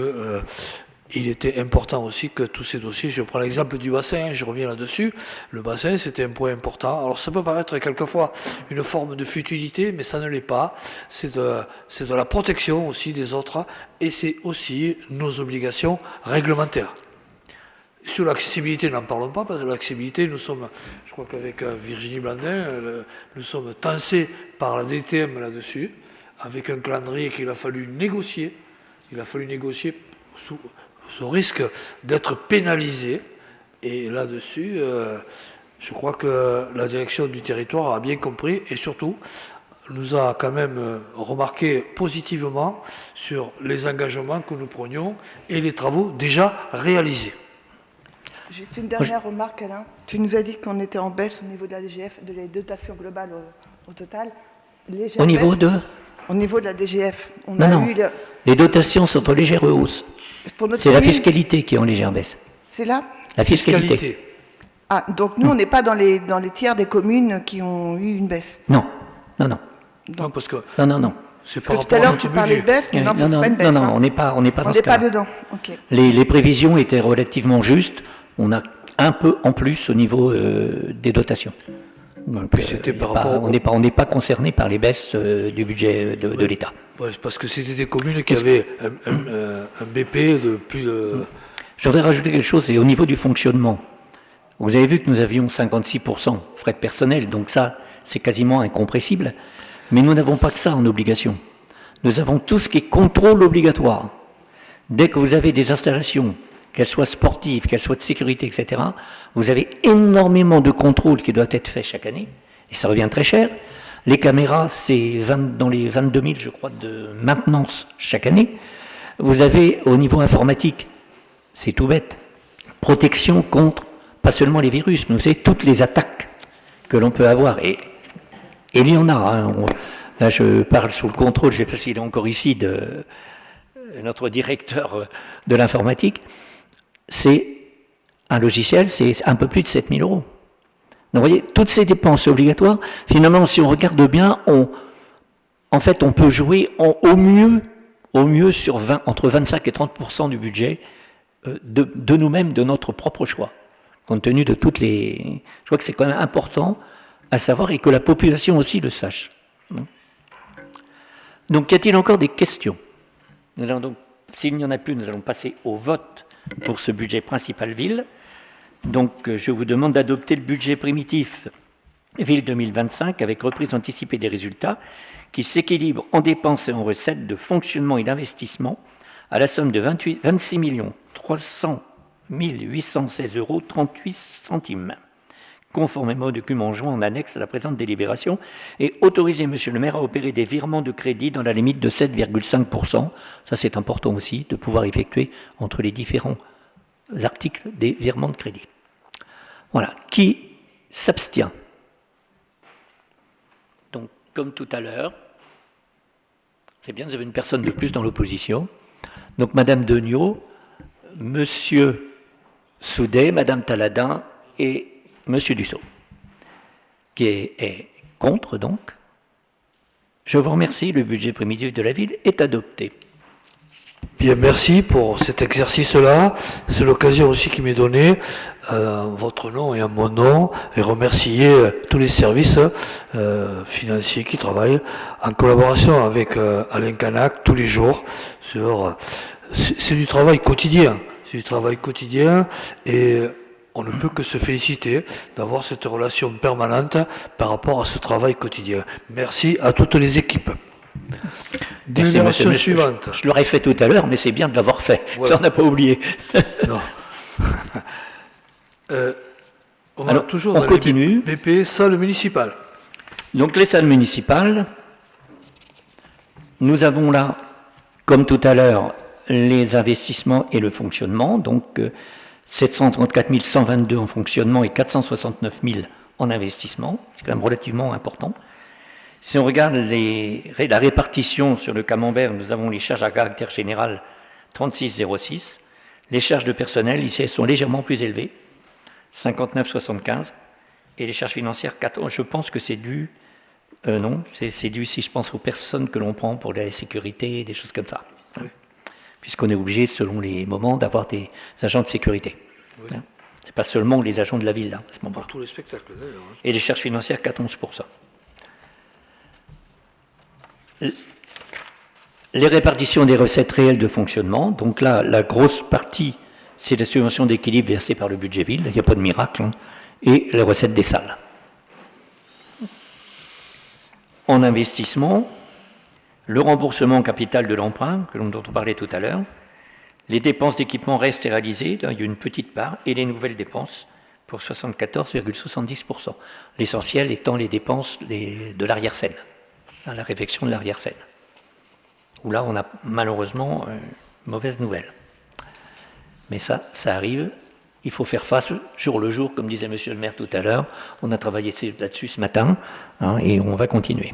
S1: il était important aussi que tous ces dossiers, je prends l'exemple du bassin, je reviens là-dessus, le bassin c'était un point important. Alors ça peut paraître quelquefois une forme de futilité, mais ça ne l'est pas, c'est de la protection aussi des autres, et c'est aussi nos obligations réglementaires. Sur l'accessibilité, n'en parlons pas, parce que l'accessibilité, nous sommes, je crois qu'avec Virginie Blandin, nous sommes tensés par la DTM là-dessus, avec un calendrier qu'il a fallu négocier. Il a fallu négocier sous risque d'être pénalisé. Et là-dessus, je crois que la direction du territoire a bien compris et surtout nous a quand même remarqué positivement sur les engagements que nous prenions et les travaux déjà réalisés.
S2: Juste une dernière remarque, Alain. Tu nous as dit qu'on était en baisse au niveau de la DGF, de la dotation globale au total. Légère
S4: Au niveau
S2: baisse.
S4: de
S2: Au niveau de la DGF, on
S4: Non,
S2: a
S4: non.
S2: eu...
S4: Les dotations sont en légère hausse.
S2: Pour notre
S4: C'est la
S2: commune,
S4: fiscalité qui est en légère baisse.
S2: C'est là
S4: La fiscalité.
S2: Ah, donc nous, on n'est pas dans les tiers des communes qui ont eu une baisse.
S4: Non, non, non.
S1: Non, parce que
S4: Non.
S1: c'est par
S2: Parce que tout à
S1: rapport à
S2: l'heure,
S1: notre
S2: tu parlais de
S1: budget.
S2: baisse, mais non, c'est
S4: non,
S2: pas une baisse.
S4: non,
S2: hein.
S4: on n'est pas
S2: On
S4: dans
S2: n'est
S4: ce
S2: pas
S4: cas.
S2: dedans. Ok.
S4: Les prévisions étaient relativement justes. On a un peu en plus au niveau des dotations. Donc,
S1: puis c'était par rapport
S4: on n'est pas concerné par les baisses du budget de l'État.
S1: Ouais, c'est parce que c'était des communes qui avaient un BP de plus de...
S4: Je voudrais rajouter quelque chose, et au niveau du fonctionnement, vous avez vu que nous avions 56% frais de personnel, donc ça, c'est quasiment incompressible. Mais nous n'avons pas que ça en obligation. Nous avons tout ce qui est contrôle obligatoire. Dès que vous avez des installations, qu'elles soient sportives, qu'elles soient de sécurité, etc., vous avez énormément de contrôles qui doivent être faits chaque année, et ça revient très cher. Les caméras, c'est dans les 22 000, je crois, de maintenance chaque année. Vous avez, au niveau informatique, c'est tout bête, protection contre, pas seulement les virus, mais vous savez, toutes les attaques que l'on peut avoir. Et il y en a. Hein. Là, je parle sous le contrôle, je ne sais pas s'il est encore ici, de notre directeur de l'informatique. C'est Un logiciel, c'est un peu plus de 7 000 euros. Donc, vous voyez, toutes ces dépenses obligatoires, finalement, si on regarde bien, en fait, on peut jouer au mieux sur entre 25 et 30% du budget de nous-mêmes, de notre propre choix, compte tenu de toutes les... Je crois que c'est quand même important à savoir et que la population aussi le sache. Donc, y a-t-il encore des questions? Nous allons donc, s'il n'y en a plus, nous allons passer au vote pour ce budget principal ville. Donc, je vous demande d'adopter le budget primitif ville 2025 avec reprise anticipée des résultats qui s'équilibre en dépenses et en recettes de fonctionnement et d'investissement à la somme de 26 300 816 euros 38 centimes, conformément au document joint en annexe à la présente délibération, et autoriser Monsieur le maire à opérer des virements de crédit dans la limite de 7,5%. Ça, c'est important aussi de pouvoir effectuer entre les différents articles des virements de crédit. Voilà. Qui s'abstient? Donc, comme tout à l'heure, c'est bien, vous avez une personne de plus dans l'opposition. Donc, Madame Degnaud, Monsieur Soudet, Madame Taladin et Monsieur Dussault, qui est contre, donc. Je vous remercie, le budget primitif de la ville est adopté.
S1: Bien, merci pour cet exercice-là. C'est l'occasion aussi qui m'est donnée, en votre nom et en mon nom, et remercier tous les services financiers qui travaillent en collaboration avec Alain Canac tous les jours. C'est du travail quotidien. C'est du travail quotidien et on ne peut que se féliciter d'avoir cette relation permanente par rapport à ce travail quotidien. Merci à toutes les équipes. Délibération suivante.
S4: Je l'aurais fait tout à l'heure, mais c'est bien de l'avoir fait. Ouais. Ça, on n'a pas oublié.
S1: Non. Alors, toujours
S4: on continue.
S1: BP, salle municipale.
S4: Donc, les salles municipales, nous avons là, comme tout à l'heure, les investissements et le fonctionnement. Donc, 734 122 en fonctionnement et 469 000 en investissement. C'est quand même relativement important. Si on regarde la répartition sur le camembert, nous avons les charges à caractère général 36,06. Les charges de personnel, ici, elles sont légèrement plus élevées, 59,75. Et les charges financières, 14. Je pense que c'est dû... non, c'est dû, si je pense aux personnes que l'on prend pour la sécurité, des choses comme ça. Oui. Puisqu'on est obligé, selon les moments, d'avoir des agents de sécurité. Oui. Hein, c'est pas seulement les agents de la ville, là, à ce moment-là.
S1: Pour tous les spectacles, d'ailleurs. Hein.
S4: Et les charges financières, 14%. Les répartitions des recettes réelles de fonctionnement, donc là, la grosse partie, c'est la subvention d'équilibre versée par le budget ville, il n'y a pas de miracle, hein, et les recettes des salles. En investissement, le remboursement en capital de l'emprunt, dont on parlait tout à l'heure, les dépenses d'équipement restent réalisées, il y a une petite part, et les nouvelles dépenses pour 74,70%. L'essentiel étant les dépenses de l'arrière-scène. À la réfection de l'arrière-scène, où là on a malheureusement une mauvaise nouvelle. Mais ça arrive, il faut faire face jour le jour, comme disait Monsieur le maire tout à l'heure, on a travaillé là-dessus ce matin, hein, et on va continuer.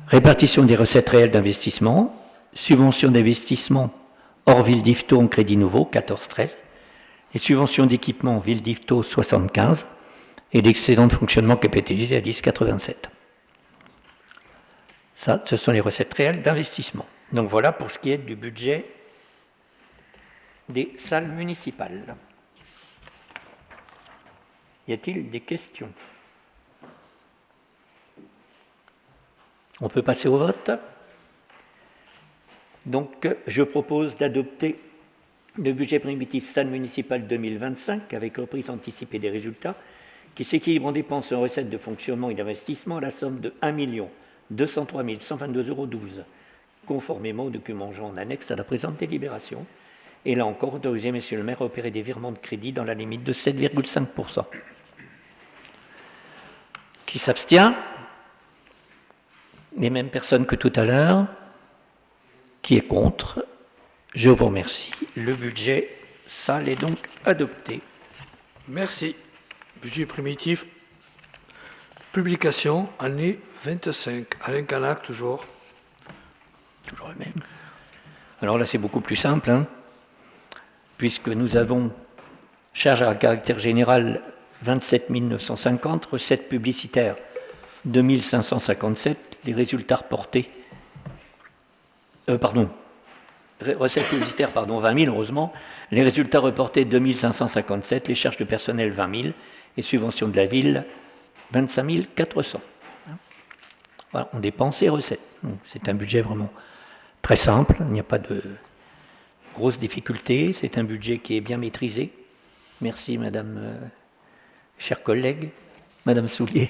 S4: Répartition des recettes réelles d'investissement, subvention d'investissement hors ville d'Yvetot en crédit nouveau, 14,13, et subvention d'équipement ville d'Yvetot, 75, et l'excédent de fonctionnement capitalisé à 10,87. Ça, ce sont les recettes réelles d'investissement. Donc voilà pour ce qui est du budget des salles municipales. Y a-t-il des questions? On peut passer au vote. Donc, je propose d'adopter le budget primitif salle municipale 2025 avec reprise anticipée des résultats qui s'équilibre en dépenses et en recettes de fonctionnement et d'investissement à la somme de 1 203 122,12 €, conformément au document joint en annexe à la présente délibération. Et là encore, autoriser Monsieur le maire à opérer des virements de crédit dans la limite de 7,5%. Qui s'abstient? Les mêmes personnes que tout à l'heure. Qui est contre? Je vous remercie. Le budget salle est donc adopté.
S1: Merci. Budget primitif, publication, année 25. Alain Canac, toujours.
S4: Toujours le même. Alors là, c'est beaucoup plus simple, hein, puisque nous avons Charges à caractère général, 27 950. Recettes publicitaires, 2 557. Les résultats reportés... Recettes publicitaires, 20 000, heureusement. Les résultats reportés, 2 557. Les charges de personnel, 20 000. Et subventions de la ville, 25 400. Voilà, on dépense et recettes. Donc, c'est un budget vraiment très simple. Il n'y a pas de grosses difficultés. C'est un budget qui est bien maîtrisé. Merci, madame, chers collègues. Madame Soulier.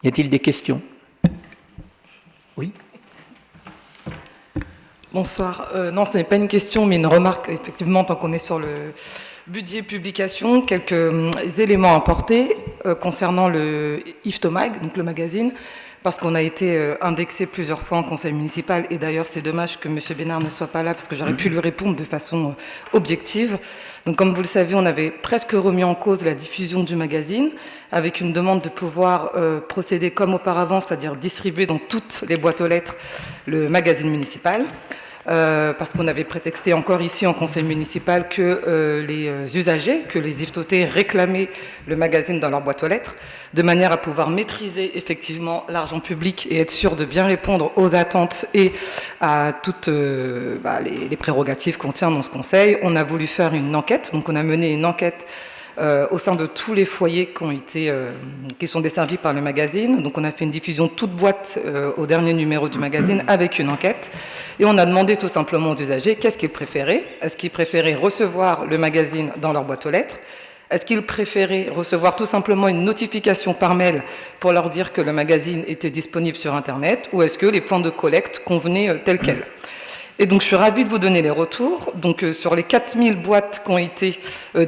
S4: Y a-t-il des questions? Oui.
S5: Bonsoir. Non, ce n'est pas une question, mais une remarque. Effectivement, tant qu'on est sur le budget publication, quelques éléments apportés concernant le Iftomag, donc le magazine, parce qu'on a été indexé plusieurs fois en conseil municipal, et d'ailleurs c'est dommage que M. Bénard ne soit pas là, parce que j'aurais pu lui répondre de façon objective. Donc comme vous le savez, on avait presque remis en cause la diffusion du magazine, avec une demande de pouvoir procéder comme auparavant, c'est-à-dire distribuer dans toutes les boîtes aux lettres le magazine municipal. Parce qu'on avait prétexté encore ici en conseil municipal que les usagers, que les iftotés réclamaient le magazine dans leur boîte aux lettres, de manière à pouvoir maîtriser effectivement l'argent public et être sûr de bien répondre aux attentes et à toutes les prérogatives qu'on tient dans ce conseil. On a voulu faire une enquête, donc on a mené une enquête au sein de tous les foyers qui sont desservis par le magazine. Donc on a fait une diffusion toute boîte au dernier numéro du magazine avec une enquête. Et on a demandé tout simplement aux usagers qu'est-ce qu'ils préféraient. Est-ce qu'ils préféraient recevoir le magazine dans leur boîte aux lettres? Est-ce qu'ils préféraient recevoir tout simplement une notification par mail pour leur dire que le magazine était disponible sur Internet? Ou est-ce que les points de collecte convenaient tels quels? Et donc, je suis ravie de vous donner les retours. Donc, sur les 4000 boîtes qui ont été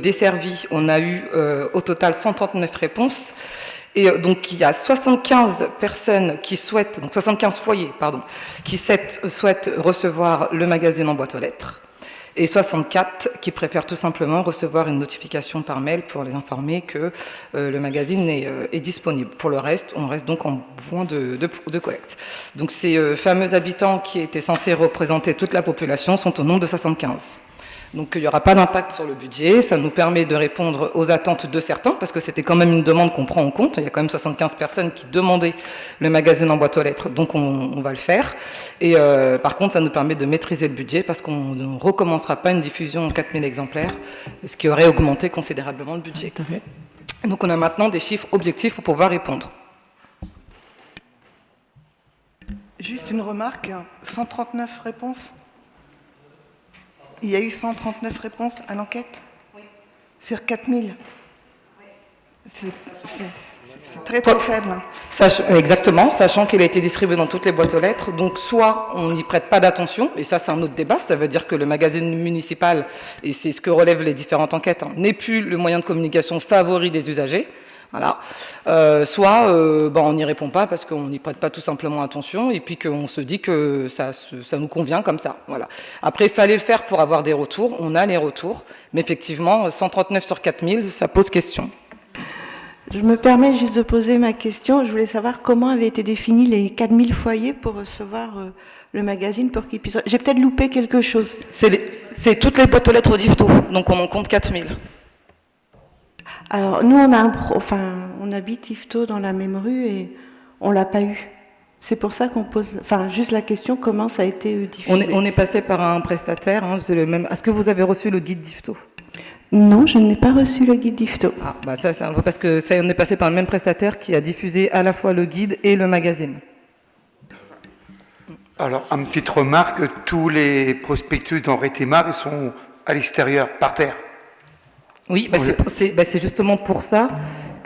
S5: desservies, on a eu au total 139 réponses. Et donc, il y a 75 personnes qui souhaitent, donc 75 foyers, pardon, qui souhaitent recevoir le magazine en boîte aux lettres. Et 64 qui préfèrent tout simplement recevoir une notification par mail pour les informer que le magazine est disponible. Pour le reste, on reste donc en point de collecte. Donc ces fameux habitants qui étaient censés représenter toute la population sont au nombre de 75. Donc il n'y aura pas d'impact sur le budget, ça nous permet de répondre aux attentes de certains, parce que c'était quand même une demande qu'on prend en compte. Il y a quand même 75 personnes qui demandaient le magazine en boîte aux lettres, donc on va le faire. Et par contre, ça nous permet de maîtriser le budget, parce qu'on ne recommencera pas une diffusion en 4000 exemplaires, ce qui aurait augmenté considérablement le budget.
S4: Tout à fait.
S5: Donc on a maintenant des chiffres objectifs pour pouvoir répondre.
S2: Juste une remarque, 139 réponses. Il y a eu 139 réponses à l'enquête? Oui. Sur 4000? Oui. C'est très très faible.
S5: Exactement, sachant qu'il a été distribué dans toutes les boîtes aux lettres. Donc soit on n'y prête pas d'attention, et ça c'est un autre débat, ça veut dire que le magazine municipal, et c'est ce que relèvent les différentes enquêtes, n'est plus le moyen de communication favori des usagers. Voilà. Soit on n'y répond pas parce qu'on n'y prête pas tout simplement attention et puis qu'on se dit que ça nous convient comme ça. Voilà. Après, il fallait le faire pour avoir des retours. On a les retours. Mais effectivement, 139 sur 4000, ça pose question.
S6: Je me permets juste de poser ma question. Je voulais savoir comment avaient été définis les 4000 foyers pour recevoir le magazine pour qu'ils puissent... J'ai peut-être loupé quelque chose.
S5: C'est toutes les boîtes aux lettres d'Ifto, donc on en compte 4000.
S6: Alors, nous, on habite Ifto dans la même rue et on ne l'a pas eu. C'est pour ça qu'on pose... juste la question, comment ça a été diffusé?
S5: On est passé par un prestataire, c'est le même... Est-ce que vous avez reçu le guide d'Ifto?
S6: Non, je n'ai pas reçu le guide d'Ifto.
S5: Ah, ça, c'est un peu parce que on est passé par le même prestataire qui a diffusé à la fois le guide et le magazine.
S7: Alors, une petite remarque, tous les prospectus dans Rétémar, ils sont à l'extérieur, par terre.
S5: Oui, c'est justement pour ça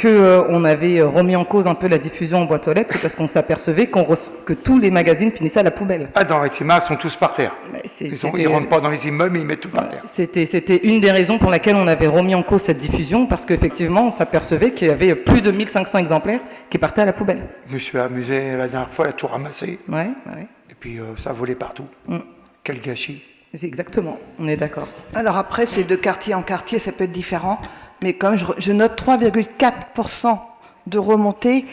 S5: qu'on avait remis en cause un peu la diffusion en boîte aux lettres, c'est parce qu'on s'apercevait que tous les magazines finissaient à la poubelle.
S7: Ah, dans Rétémar, ils sont tous par terre. Ils ne rentrent pas dans les immeubles, mais ils mettent tout par terre.
S5: C'était une des raisons pour laquelle on avait remis en cause cette diffusion, parce qu'effectivement, on s'apercevait qu'il y avait plus de 1500 exemplaires qui partaient à la poubelle.
S7: Je me suis amusé la dernière fois à tout ramasser.
S5: Ouais.
S7: Et puis, ça volait partout. Quel gâchis.
S5: C'est exactement, on est d'accord.
S2: Alors après, c'est de quartier en quartier, ça peut être différent. Mais comme je note 3,4% de remontée,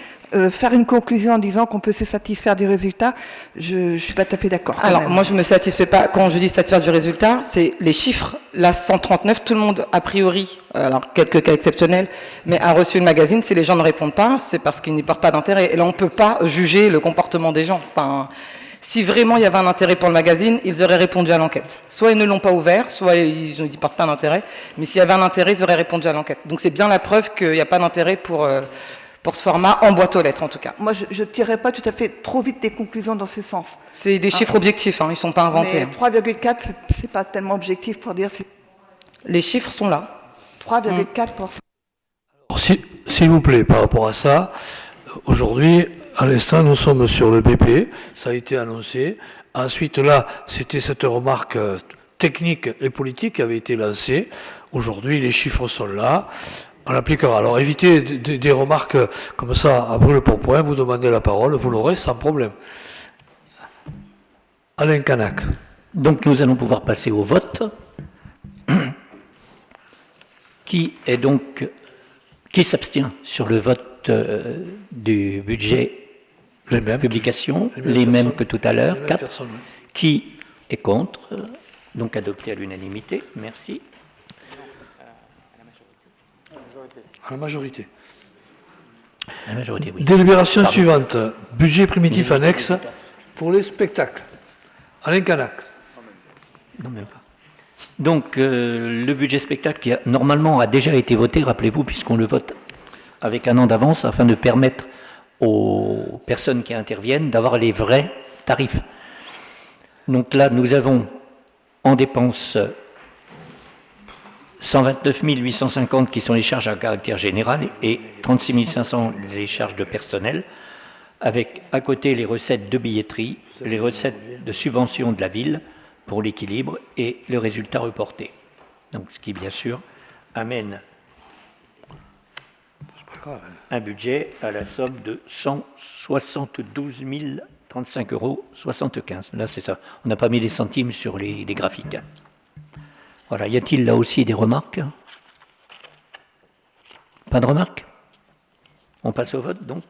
S2: faire une conclusion en disant qu'on peut se satisfaire du résultat, je ne suis pas tout à fait d'accord. quand
S5: Alors,
S2: même.
S5: moi, je me satisfais pas. Quand je dis satisfaire du résultat, c'est les chiffres. Là, 139, tout le monde, a priori, alors quelques cas exceptionnels, mais a reçu le magazine. Si les gens ne répondent pas, c'est parce qu'ils n'y portent pas d'intérêt. Et là, on ne peut pas juger le comportement des gens. Enfin, si vraiment il y avait un intérêt pour le magazine, ils auraient répondu à l'enquête. Soit ils ne l'ont pas ouvert, soit ils n'y portent pas d'intérêt. Mais s'il y avait un intérêt, ils auraient répondu à l'enquête. Donc, c'est bien la preuve qu'il n'y a pas d'intérêt pour ce format, en boîte aux lettres en tout cas.
S2: Moi, je ne tirerai pas tout à fait trop vite des conclusions dans ce sens.
S5: C'est des chiffres objectifs, hein, ils ne sont pas inventés.
S2: Mais 3,4, c'est pas tellement objectif pour dire c'est
S5: Les chiffres sont là.
S2: 3,4%.
S1: Alors, s'il vous plaît, par rapport à ça, aujourd'hui, à l'instant, nous sommes sur le BP, ça a été annoncé. Ensuite, là, c'était cette remarque technique et politique qui avait été lancée. Aujourd'hui, les chiffres sont là. On l'appliquera. Alors, évitez des remarques comme ça à brûle-pourpoint. Vous demandez la parole, vous l'aurez sans problème. Alain Canac.
S4: Donc nous allons pouvoir passer au vote. Qui s'abstient sur le vote du budget
S1: Les mêmes.
S4: publication, les mêmes que tout à l'heure, 4.
S1: Personne.
S4: Qui est contre? Donc adopté à l'unanimité. Merci.
S1: À la majorité.
S4: La majorité, oui.
S1: Délibération
S4: Pardon.
S1: suivante. Budget primitif annexe pour les spectacles. Alain Canac.
S4: Non, même pas. Donc, le budget spectacle qui normalement a déjà été voté, rappelez-vous, puisqu'on le vote avec un an d'avance, afin de permettre aux personnes qui interviennent d'avoir les vrais tarifs. Donc là, nous avons en dépenses 129 850 qui sont les charges à caractère général et 36 500 les charges de personnel, avec à côté les recettes de billetterie, les recettes de subvention de la ville pour l'équilibre et le résultat reporté. Donc, ce qui, bien sûr, amène un budget à la somme de 172 035,75 €. Là, c'est ça. On n'a pas mis les centimes sur les graphiques. Voilà. Y a-t-il là aussi des remarques? Pas de remarques? On passe au vote, donc.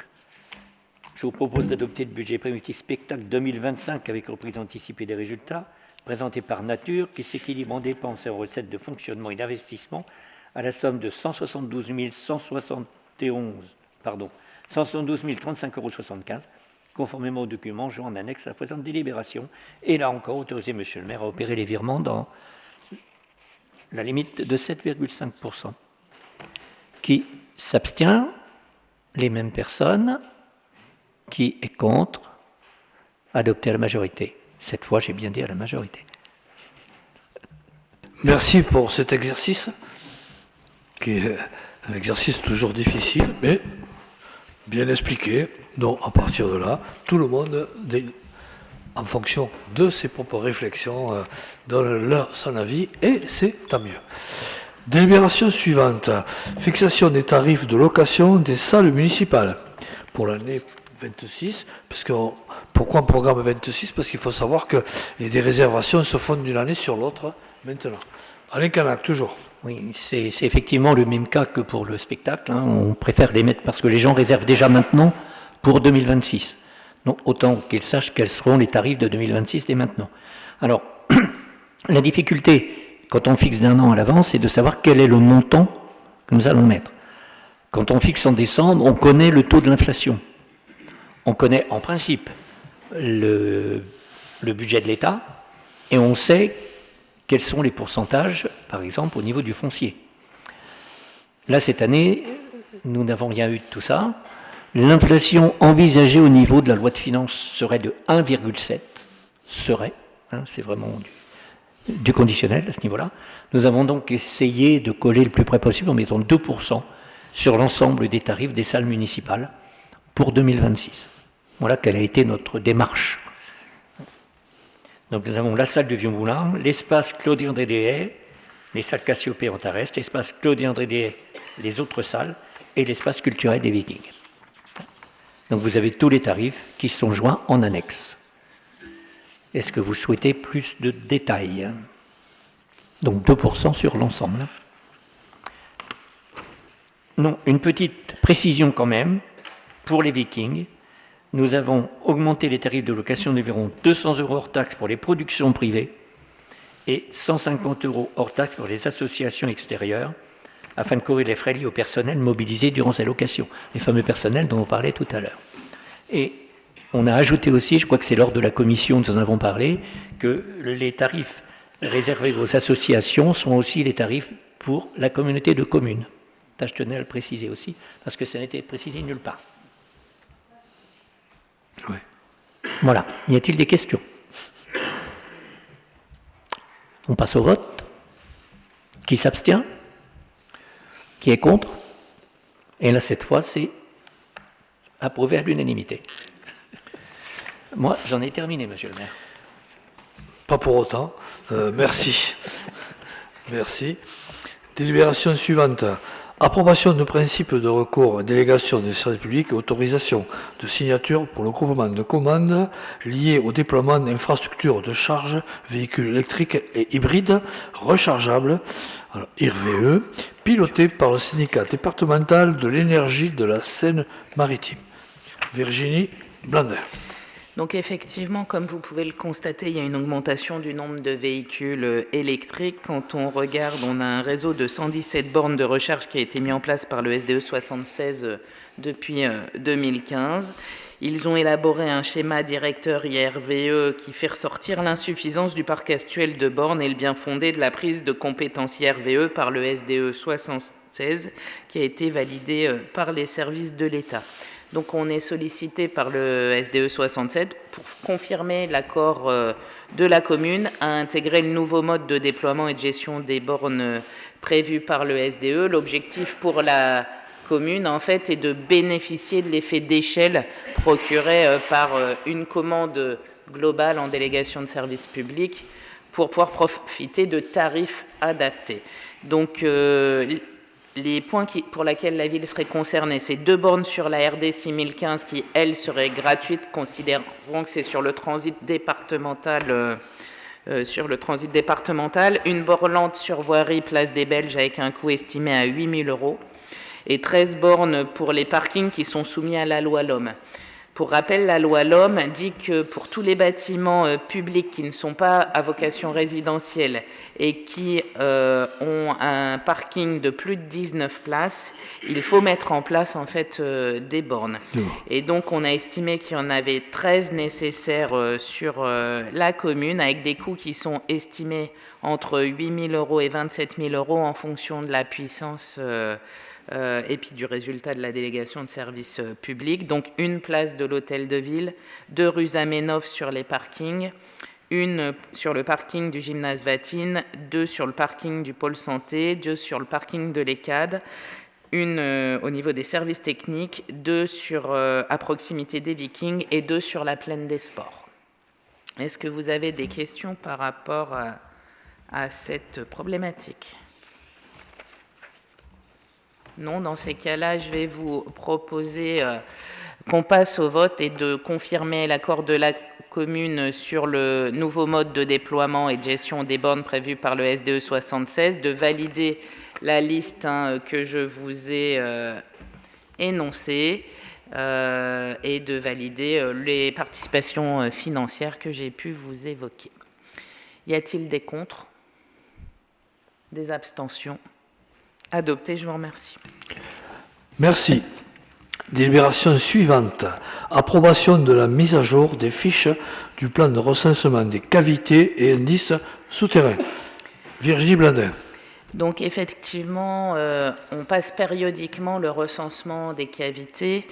S4: Je vous propose d'adopter le budget primitif spectacle 2025 avec reprise anticipée des résultats, présenté par Nature, qui s'équilibre en dépenses et en recettes de fonctionnement et d'investissement à la somme de 172 035,75 €, conformément au document joint en annexe à la présente délibération. Et là encore, autoriser M. le maire à opérer les virements dans la limite de 7,5%. Qui s'abstient? Les mêmes personnes. Qui est contre? Adopté à la majorité. Cette fois, j'ai bien dit à la majorité.
S1: Merci pour cet exercice, qui est un exercice toujours difficile, mais bien expliqué. Donc, à partir de là, tout le monde, en fonction de ses propres réflexions, donne son avis, et c'est tant mieux. Délibération suivante. Fixation des tarifs de location des salles municipales pour l'année 26, parce que pourquoi on programme 26? Parce qu'il faut savoir que des réservations se font d'une année sur l'autre maintenant. Alain Canac, toujours.
S4: Oui, c'est effectivement le même cas que pour le spectacle. Hein. On préfère les mettre parce que les gens réservent déjà maintenant pour 2026. Donc autant qu'ils sachent quels seront les tarifs de 2026 dès maintenant. Alors, la difficulté, quand on fixe d'un an à l'avance, c'est de savoir quel est le montant que nous allons mettre. Quand on fixe en décembre, on connaît le taux de l'inflation. On connaît en principe le budget de l'État et on sait quels sont les pourcentages, par exemple, au niveau du foncier. Là, cette année, nous n'avons rien eu de tout ça. L'inflation envisagée au niveau de la loi de finances serait de 1,7. Serait, hein, c'est vraiment du conditionnel à ce niveau-là. Nous avons donc essayé de coller le plus près possible en mettant 2% sur l'ensemble des tarifs des salles municipales pour 2026. Voilà quelle a été notre démarche. Donc nous avons la salle du Vieux-Moulin, l'espace Claudie-André Deshay, les salles Cassiopée Antares, l'espace Claudie-André Deshay, les autres salles et l'espace culturel des Vikings. Donc vous avez tous les tarifs qui sont joints en annexe. Est-ce que vous souhaitez plus de détails? Donc 2% sur l'ensemble. Non, une petite précision quand même. pour les Vikings. Nous avons augmenté les tarifs de location d'environ 200 € hors taxe pour les productions privées et 150 € hors taxe pour les associations extérieures, afin de couvrir les frais liés au personnel mobilisé durant ces locations, les fameux personnels dont on parlait tout à l'heure. Et on a ajouté aussi, je crois que c'est lors de la commission, nous en avons parlé, que les tarifs réservés aux associations sont aussi les tarifs pour la communauté de communes. Je tenais à le préciser aussi, parce que ça n'était précisé nulle part.
S1: Oui.
S4: Voilà. Y a-t-il des questions? On passe au vote. Qui s'abstient? Qui est contre? Et là, cette fois, c'est approuvé à l'unanimité. Moi, j'en ai terminé, monsieur le maire.
S1: Pas pour autant. Merci. Merci. Délibération suivante. Approbation de principe de recours, délégation des services publics et autorisation de signature pour le groupement de commandes lié au déploiement d'infrastructures de charge, véhicules électriques et hybrides rechargeables, IRVE, piloté par le syndicat départemental de l'énergie de la Seine-Maritime. Virginie Blandin.
S3: Donc effectivement, comme vous pouvez le constater, il y a une augmentation du nombre de véhicules électriques. Quand on regarde, on a un réseau de 117 bornes de recharge qui a été mis en place par le SDE 76 depuis 2015. Ils ont élaboré un schéma directeur IRVE qui fait ressortir l'insuffisance du parc actuel de bornes et le bien fondé de la prise de compétence IRVE par le SDE 76 qui a été validé par les services de l'État. Donc on est sollicité par le SDE 67 pour confirmer l'accord de la commune à intégrer le nouveau mode de déploiement et de gestion des bornes prévu par le SDE. L'objectif pour la commune, en fait, est de bénéficier de l'effet d'échelle procuré par une commande globale en délégation de services publics pour pouvoir profiter de tarifs adaptés. Donc, les points pour lesquels la ville serait concernée, c'est 2 bornes sur la RD 6015 qui, elles, seraient gratuites, considérant que c'est sur le transit départemental, une borne lente sur voirie Place des Belges avec un coût estimé à 8 000 € et 13 bornes pour les parkings qui sont soumis à la loi LOM. Pour rappel, la loi LOM dit que pour tous les bâtiments publics qui ne sont pas à vocation résidentielle et qui ont un parking de plus de 19 places, il faut mettre en place en fait des bornes. Et donc on a estimé qu'il y en avait 13 nécessaires sur la commune, avec des coûts qui sont estimés entre 8 000 € et 27 000 € en fonction de la puissance et puis du résultat de la délégation de services publics. Donc une place de l'hôtel de ville, 2 rue Zamenhof sur les parkings, une sur le parking du gymnase Vatine, 2 sur le parking du pôle santé, 2 sur le parking de l'ECAD, une au niveau des services techniques, 2 à proximité des Vikings et 2 sur la plaine des sports. Est-ce que vous avez des questions par rapport à cette problématique ? Non, dans ces cas-là, je vais vous proposer qu'on passe au vote et de confirmer l'accord de la commune sur le nouveau mode de déploiement et de gestion des bornes prévu par le SDE 76, de valider la liste que je vous ai énoncée et de valider les participations financières que j'ai pu vous évoquer. Y a-t-il des contre? Des abstentions? Adopté, je vous remercie.
S1: Merci. Délibération suivante. Approbation de la mise à jour des fiches du plan de recensement des cavités et indices souterrains. Virginie Blandin.
S3: Donc effectivement, on passe périodiquement le recensement des cavités.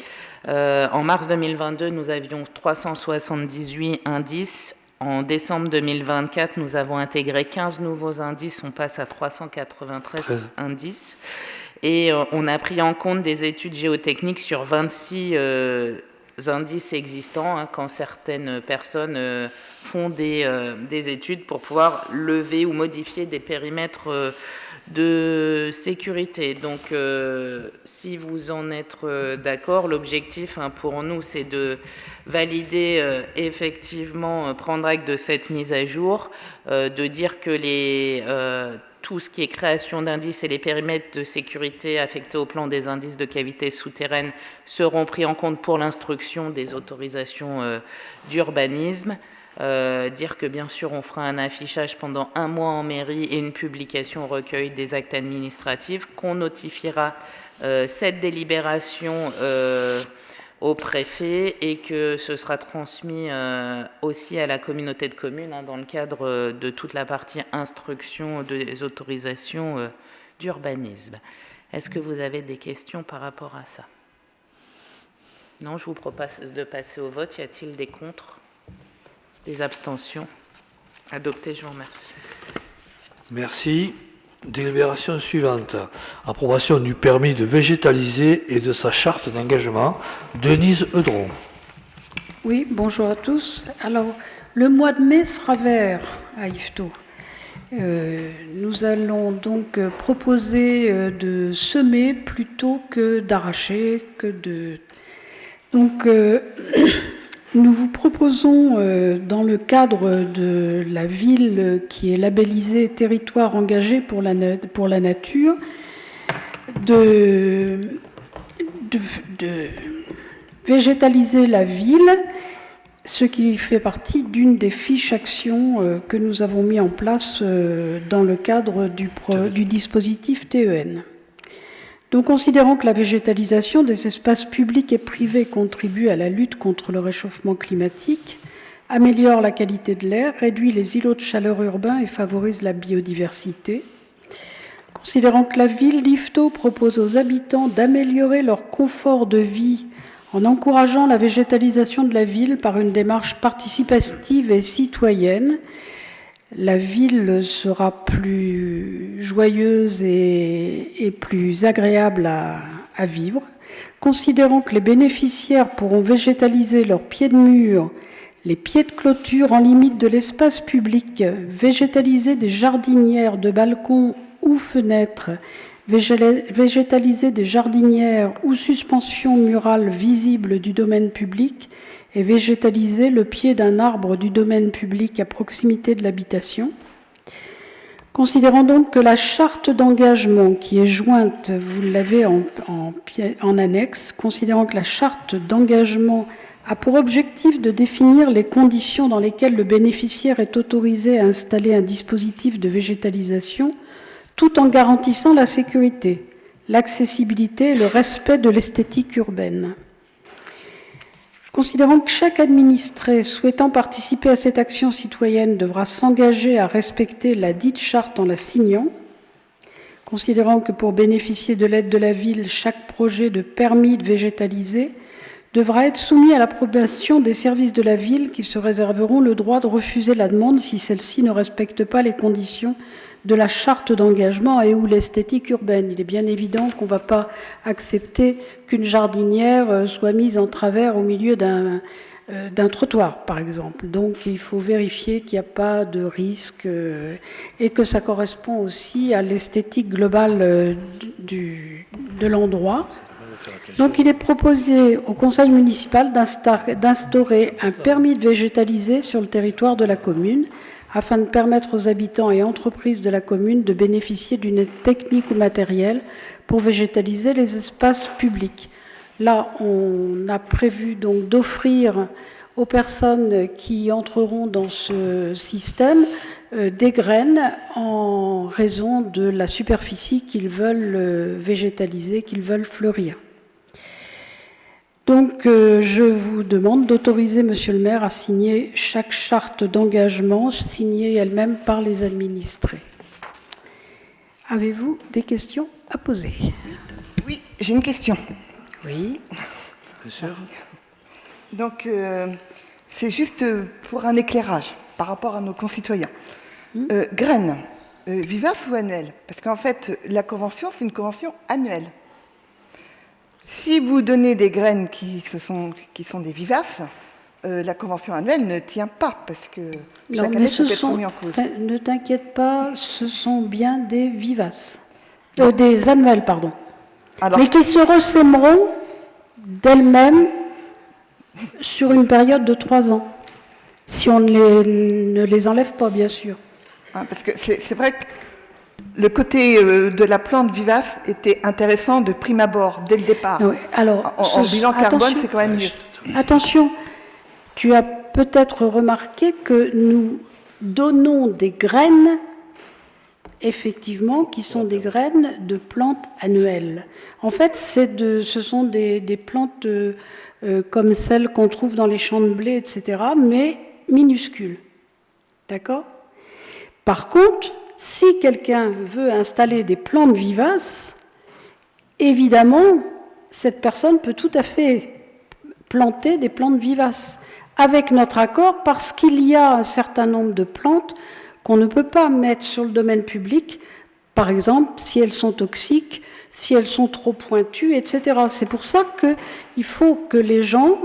S3: En mars 2022, nous avions 378 indices. En décembre 2024, nous avons intégré 15 nouveaux indices, on passe à 393 indices. Et on a pris en compte des études géotechniques sur 26 indices existants, quand certaines personnes font des études pour pouvoir lever ou modifier des périmètres de sécurité. Donc, si vous en êtes d'accord, l'objectif pour nous, c'est de valider effectivement, prendre acte de cette mise à jour, de dire que les tout ce qui est création d'indices et les périmètres de sécurité affectés au plan des indices de cavité souterraine seront pris en compte pour l'instruction des autorisations d'urbanisme. Dire que bien sûr on fera un affichage pendant 1 mois en mairie et une publication au recueil des actes administratifs, qu'on notifiera cette délibération au préfet et que ce sera transmis aussi à la communauté de communes dans le cadre de toute la partie instruction des autorisations d'urbanisme. Est-ce que vous avez des questions par rapport à ça? Non, je vous propose de passer au vote. Y a-t-il des contre? Des abstentions? Adopté, je vous remercie.
S1: Merci. Délibération suivante. Approbation du permis de végétaliser et de sa charte d'engagement. Denise Eudron.
S8: Oui, bonjour à tous. Alors, le mois de mai sera vert à Yvetot. Nous allons donc proposer de semer plutôt que d'arracher, Donc, nous vous proposons, dans le cadre de la ville qui est labellisée territoire engagé pour la nature, de végétaliser la ville, ce qui fait partie d'une des fiches actions que nous avons mis en place dans le cadre du dispositif TEN. Donc, considérant que la végétalisation des espaces publics et privés contribue à la lutte contre le réchauffement climatique, améliore la qualité de l'air, réduit les îlots de chaleur urbains et favorise la biodiversité, considérant que la ville d'Yvetot propose aux habitants d'améliorer leur confort de vie en encourageant la végétalisation de la ville par une démarche participative et citoyenne, la ville sera plus joyeuse et plus agréable à vivre. Considérant que les bénéficiaires pourront végétaliser leurs pieds de mur, les pieds de clôture en limite de l'espace public, végétaliser des jardinières de balcons ou fenêtres, végétaliser des jardinières ou suspensions murales visibles du domaine public, et végétaliser le pied d'un arbre du domaine public à proximité de l'habitation. Considérant donc que la charte d'engagement qui est jointe, vous l'avez en annexe, considérant que la charte d'engagement a pour objectif de définir les conditions dans lesquelles le bénéficiaire est autorisé à installer un dispositif de végétalisation, tout en garantissant la sécurité, l'accessibilité et le respect de l'esthétique urbaine. Considérant que chaque administré souhaitant participer à cette action citoyenne devra s'engager à respecter la dite charte en la signant, considérant que pour bénéficier de l'aide de la ville, chaque projet de permis de végétaliser devra être soumis à l'approbation des services de la ville qui se réserveront le droit de refuser la demande si celle-ci ne respecte pas les conditions de la charte d'engagement et ou l'esthétique urbaine. Il est bien évident qu'on ne va pas accepter qu'une jardinière soit mise en travers au milieu d'un trottoir, par exemple. Donc il faut vérifier qu'il n'y a pas de risque et que ça correspond aussi à l'esthétique globale de l'endroit. Donc il est proposé au conseil municipal d'instaurer un permis de végétaliser sur le territoire de la commune afin de permettre aux habitants et entreprises de la commune de bénéficier d'une aide technique ou matérielle pour végétaliser les espaces publics. Là, on a prévu donc d'offrir aux personnes qui entreront dans ce système des graines en raison de la superficie qu'ils veulent végétaliser, qu'ils veulent fleurir. Donc, je vous demande d'autoriser Monsieur le maire à signer chaque charte d'engagement, signée elle-même par les administrés. Avez-vous des questions à poser?
S2: Oui, j'ai une question.
S8: Oui.
S1: Bien sûr.
S2: Donc, c'est juste pour un éclairage par rapport à nos concitoyens. Graines, vivaces ou annuelles? Parce qu'en fait, la convention, c'est une convention annuelle. Si vous donnez des graines qui sont des vivaces, la convention annuelle ne tient pas, parce que chaque année, ça peut être remis en cause.
S8: Ne t'inquiète pas, ce sont bien des vivaces. Des annuelles, pardon. Alors, mais qui se ressèmeront d'elles-mêmes sur une période de 3 ans, si on ne les enlève pas, bien sûr.
S2: Parce que c'est vrai que le côté de la plante vivace était intéressant de prime abord, dès le départ.
S8: Oui, alors,
S2: En bilan carbone,
S8: attention.
S2: c'est quand même mieux.
S8: Attention, tu as peut-être remarqué que nous donnons des graines, effectivement, qui sont des graines de plantes annuelles. En fait, ce sont des plantes comme celles qu'on trouve dans les champs de blé, etc., mais minuscules. D'accord ? Par contre, si quelqu'un veut installer des plantes vivaces, évidemment, cette personne peut tout à fait planter des plantes vivaces, avec notre accord, parce qu'il y a un certain nombre de plantes qu'on ne peut pas mettre sur le domaine public, par exemple, si elles sont toxiques, si elles sont trop pointues, etc. C'est pour ça qu'il faut que les gens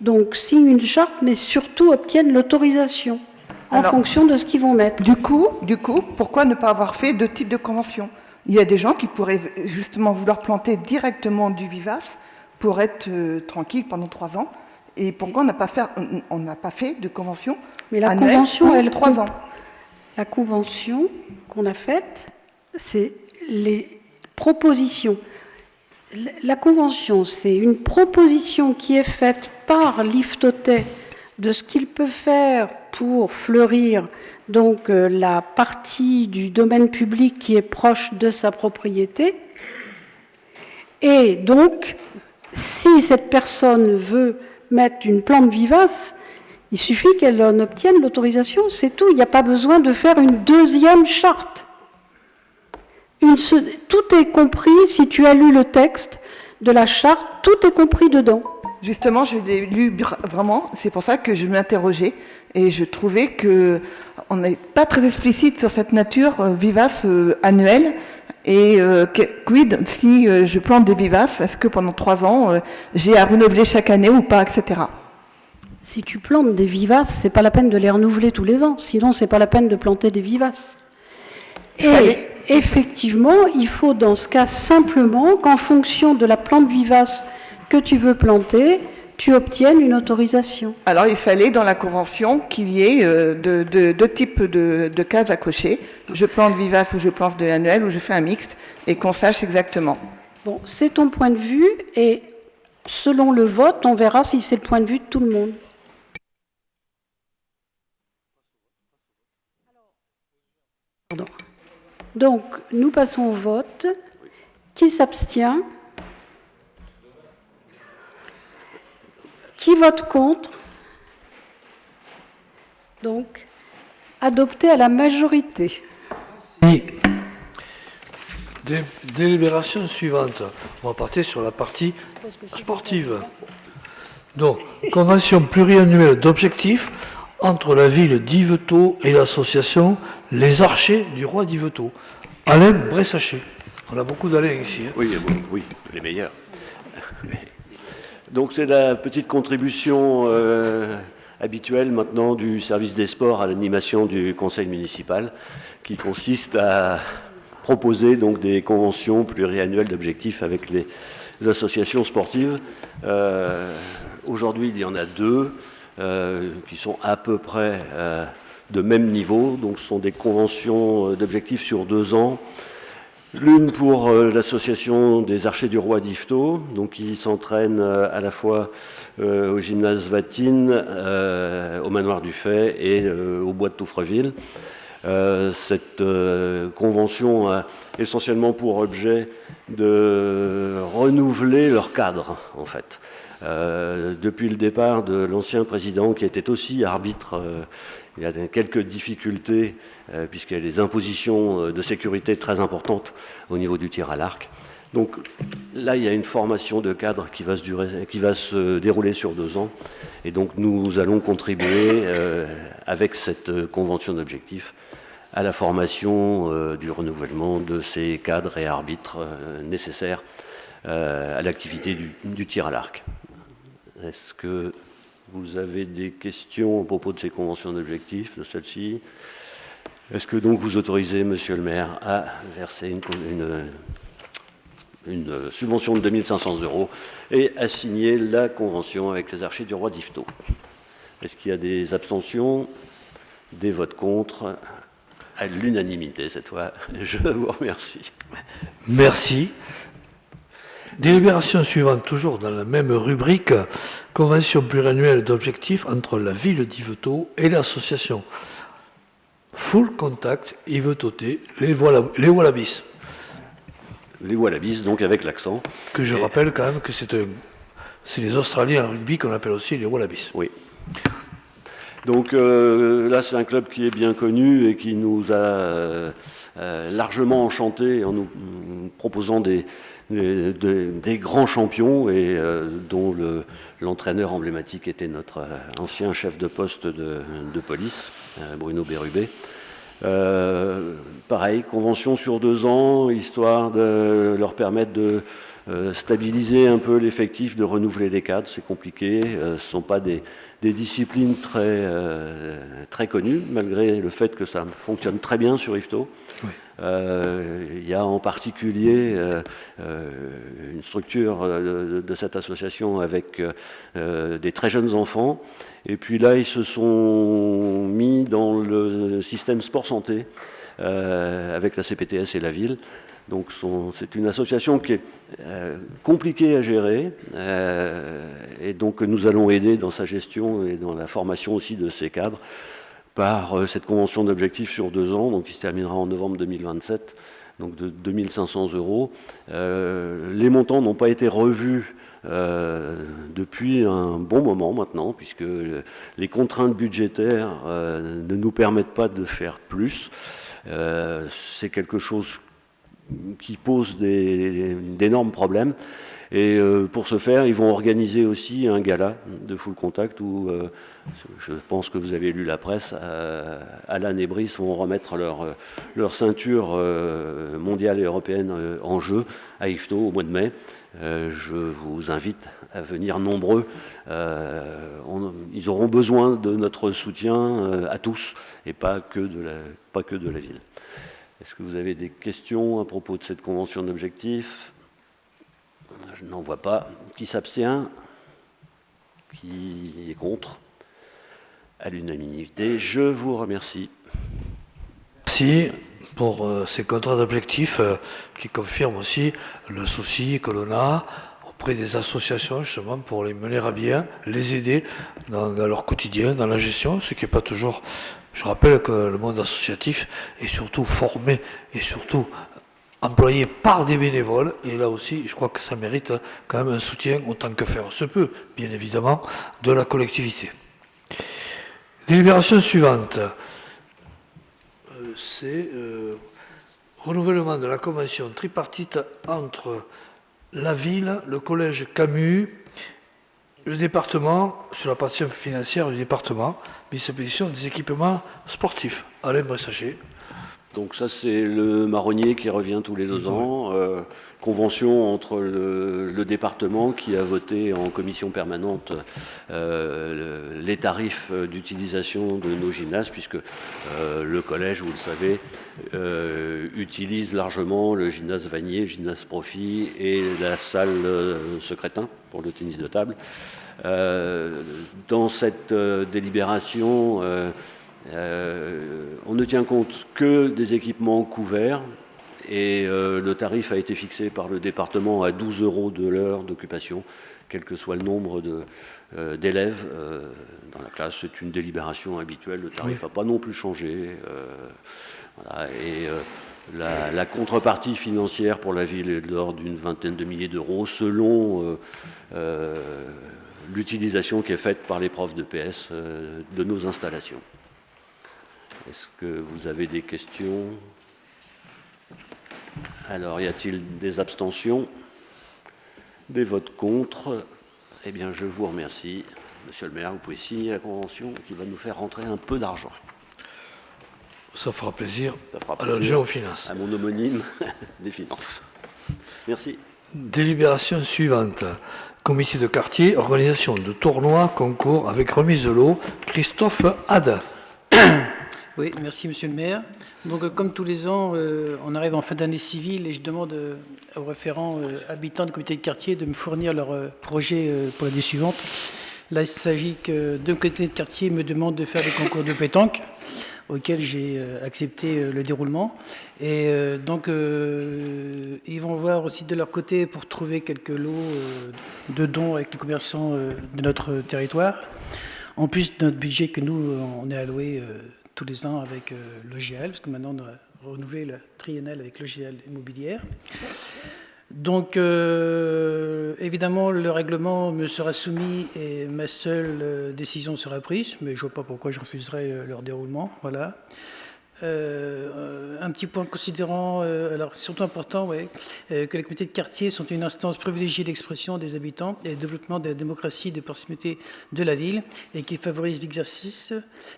S8: donc, signent une charte, mais surtout obtiennent l'autorisation en fonction de ce qu'ils vont mettre.
S2: Du coup, pourquoi ne pas avoir fait deux types de conventions? Il y a des gens qui pourraient justement vouloir planter directement du vivace pour être tranquille pendant 3 ans. Et pourquoi on n'a pas fait de convention
S8: Mais la
S2: annuelle
S8: convention,
S2: pour
S8: elle
S2: 3 ans?
S8: La convention qu'on a faite, c'est les propositions. La convention, c'est une proposition qui est faite par l'IFTOTET de ce qu'il peut faire pour fleurir donc la partie du domaine public qui est proche de sa propriété. Et donc, si cette personne veut mettre une plante vivace, il suffit qu'elle en obtienne l'autorisation, c'est tout. Il n'y a pas besoin de faire une deuxième charte. Tout est compris, si tu as lu le texte de la charte, tout est compris dedans.
S2: Justement, je l'ai lu vraiment, c'est pour ça que je m'interrogeais et je trouvais qu'on n'est pas très explicite sur cette nature vivace annuelle. Et quid si je plante des vivaces, est-ce que pendant 3 ans, j'ai à renouveler chaque année ou pas, etc.
S8: Si tu plantes des vivaces, c'est pas la peine de les renouveler tous les ans, sinon c'est pas la peine de planter des vivaces. Et effectivement, il faut dans ce cas simplement qu'en fonction de la plante vivace que tu veux planter, tu obtiennes une autorisation.
S2: Alors il fallait dans la convention qu'il y ait deux types de cases à cocher. Je plante vivace ou je plante de l'annuel ou je fais un mixte et qu'on sache exactement.
S8: Bon, c'est ton point de vue et selon le vote, on verra si c'est le point de vue de tout le monde. Pardon. Donc, nous passons au vote. Qui s'abstient? Qui vote contre? Donc, adopté à la majorité.
S1: Délibération suivante. On va partir sur la partie sportive. Donc, convention pluriannuelle d'objectifs entre la ville d'Yvetot et l'association Les Archers du Roi d'Yvetot. Alain Bressaché. On a beaucoup d'Alain ici. Hein.
S9: Oui, les meilleurs. Donc c'est la petite contribution habituelle maintenant du service des sports à l'animation du conseil municipal qui consiste à proposer donc des conventions pluriannuelles d'objectifs avec les associations sportives. Aujourd'hui, il y en a 2 qui sont à peu près de même niveau. Donc ce sont des conventions d'objectifs sur 2 ans. L'une pour l'association des Archers du Roi d'Yvetot, donc qui s'entraîne à la fois au gymnase Vatine, au manoir du Fay et au bois de Touffreville. Cette convention a essentiellement pour objet de renouveler leur cadre, en fait. Depuis le départ de l'ancien président, qui était aussi arbitre, il y a quelques difficultés, puisqu'il y a des impositions de sécurité très importantes au niveau du tir à l'arc. Donc là, il y a une formation de cadre qui va se dérouler sur 2 ans. Et donc nous allons contribuer, avec cette convention d'objectifs, à la formation du renouvellement de ces cadres et arbitres nécessaires à l'activité du tir à l'arc. Est-ce que vous avez des questions à propos de ces conventions d'objectifs, de celle-ci? Est-ce que donc vous autorisez, monsieur le maire, à verser une subvention de 2 500 € et à signer la convention avec les Archers du Roi d'Yvetot? Est-ce qu'il y a des abstentions, des votes contre? à l'unanimité cette fois. Je vous remercie.
S1: Merci. Délibération suivante, toujours dans la même rubrique, convention pluriannuelle d'objectifs entre la ville d'Yvetot et l'association Full Contact Yvetot-T, les Wallabies.
S9: Les Wallabies, donc avec l'accent.
S1: Que je rappelle quand même que c'est les Australiens en rugby qu'on appelle aussi les Wallabies.
S9: Oui. Donc là, c'est un club qui est bien connu et qui nous a largement enchantés en nous proposant des grands champions et dont l'entraîneur emblématique était notre ancien chef de poste de police, Bruno Bérubé. Pareil, convention sur 2 ans, histoire de leur permettre de stabiliser un peu l'effectif, de renouveler les cadres. C'est compliqué, ce ne sont pas des disciplines très connues, malgré le fait que ça fonctionne très bien sur Yvetot. Oui. Il y a en particulier une structure de cette association avec des très jeunes enfants. Et puis là, ils se sont mis dans le système sport-santé avec la CPTS et la ville. Donc c'est une association qui est compliquée à gérer et donc nous allons aider dans sa gestion et dans la formation aussi de ces cadres par cette convention d'objectifs sur 2 ans, donc qui se terminera en novembre 2027, donc de 2 500 €. Les montants n'ont pas été revus depuis un bon moment maintenant, puisque les contraintes budgétaires ne nous permettent pas de faire plus. C'est quelque chose qui pose d'énormes problèmes. Et pour ce faire, ils vont organiser aussi un gala de Full Contact où, je pense que vous avez lu la presse, Alan et Brice vont remettre leur ceinture mondiale et européenne en jeu à Yvetot au mois de mai. Je vous invite à venir nombreux. Ils auront besoin de notre soutien à tous et pas que de la ville. Est-ce que vous avez des questions à propos de cette convention d'objectifs ? Je n'en vois pas. Qui s'abstient ? Qui est contre ? À l'unanimité. Je vous remercie.
S1: Merci pour ces contrats d'objectifs qui confirment aussi le souci que l'on a auprès des associations justement pour les mener à bien, les aider dans leur quotidien, dans la gestion, ce qui n'est pas toujours... Je rappelle que le monde associatif est surtout formé et surtout employé par des bénévoles, et là aussi, je crois que ça mérite quand même un soutien autant que faire se peut, bien évidemment, de la collectivité. Délibération suivante, c'est renouvellement de la convention tripartite entre la ville, le collège Camus, le département, sur la partie financière du département, mise à disposition des équipements sportifs. Alain Bressager.
S9: Donc ça, c'est le marronnier qui revient tous les 2 ans. Convention entre le département qui a voté en commission permanente les tarifs d'utilisation de nos gymnases, puisque le collège, vous le savez, utilise largement le gymnase Vanier, le gymnase Profit et la salle Secrétin pour le tennis de table. Dans cette délibération, on ne tient compte que des équipements couverts et le tarif a été fixé par le département à 12 € de l'heure d'occupation, quel que soit le nombre d'élèves dans la classe. C'est une délibération habituelle, le tarif n'a pas non plus changé. Voilà, et la contrepartie financière pour la ville est de l'ordre d'une vingtaine de milliers d'euros selon l'utilisation qui est faite par les profs de PS de nos installations. Est-ce que vous avez des questions ? Alors, y a-t-il des abstentions ? Des votes contre ? Eh bien, je vous remercie. Monsieur le maire, vous pouvez signer la convention qui va nous faire rentrer un peu d'argent.
S1: Ça fera plaisir à la Géofinance.
S9: À mon homonyme des finances. Merci.
S1: Délibération suivante. Comité de quartier, organisation de tournois, concours avec remise de lot. Christophe Hadde.
S10: Oui, merci Monsieur le maire. Donc comme tous les ans, on arrive en fin d'année civile et je demande aux référents habitants du comité de quartier de me fournir leur projet pour l'année suivante. Là, il s'agit que deux comités de quartier me demandent de faire des concours de pétanque. auquel j'ai accepté le déroulement. Et donc, ils vont voir aussi de leur côté pour trouver quelques lots de dons avec les commerçants de notre territoire. En plus de notre budget que nous, on est alloué tous les ans avec l'OGL, parce que maintenant on a renouvelé la triennale avec l'OGL Immobilière. Donc, évidemment, le règlement me sera soumis et ma seule décision sera prise, mais je ne vois pas pourquoi je refuserais leur déroulement. Voilà. Un petit point considérant, alors c'est surtout important, que les comités de quartier sont une instance privilégiée d'expression des habitants et de développement de la démocratie et de proximité de la ville et qui favorise l'exercice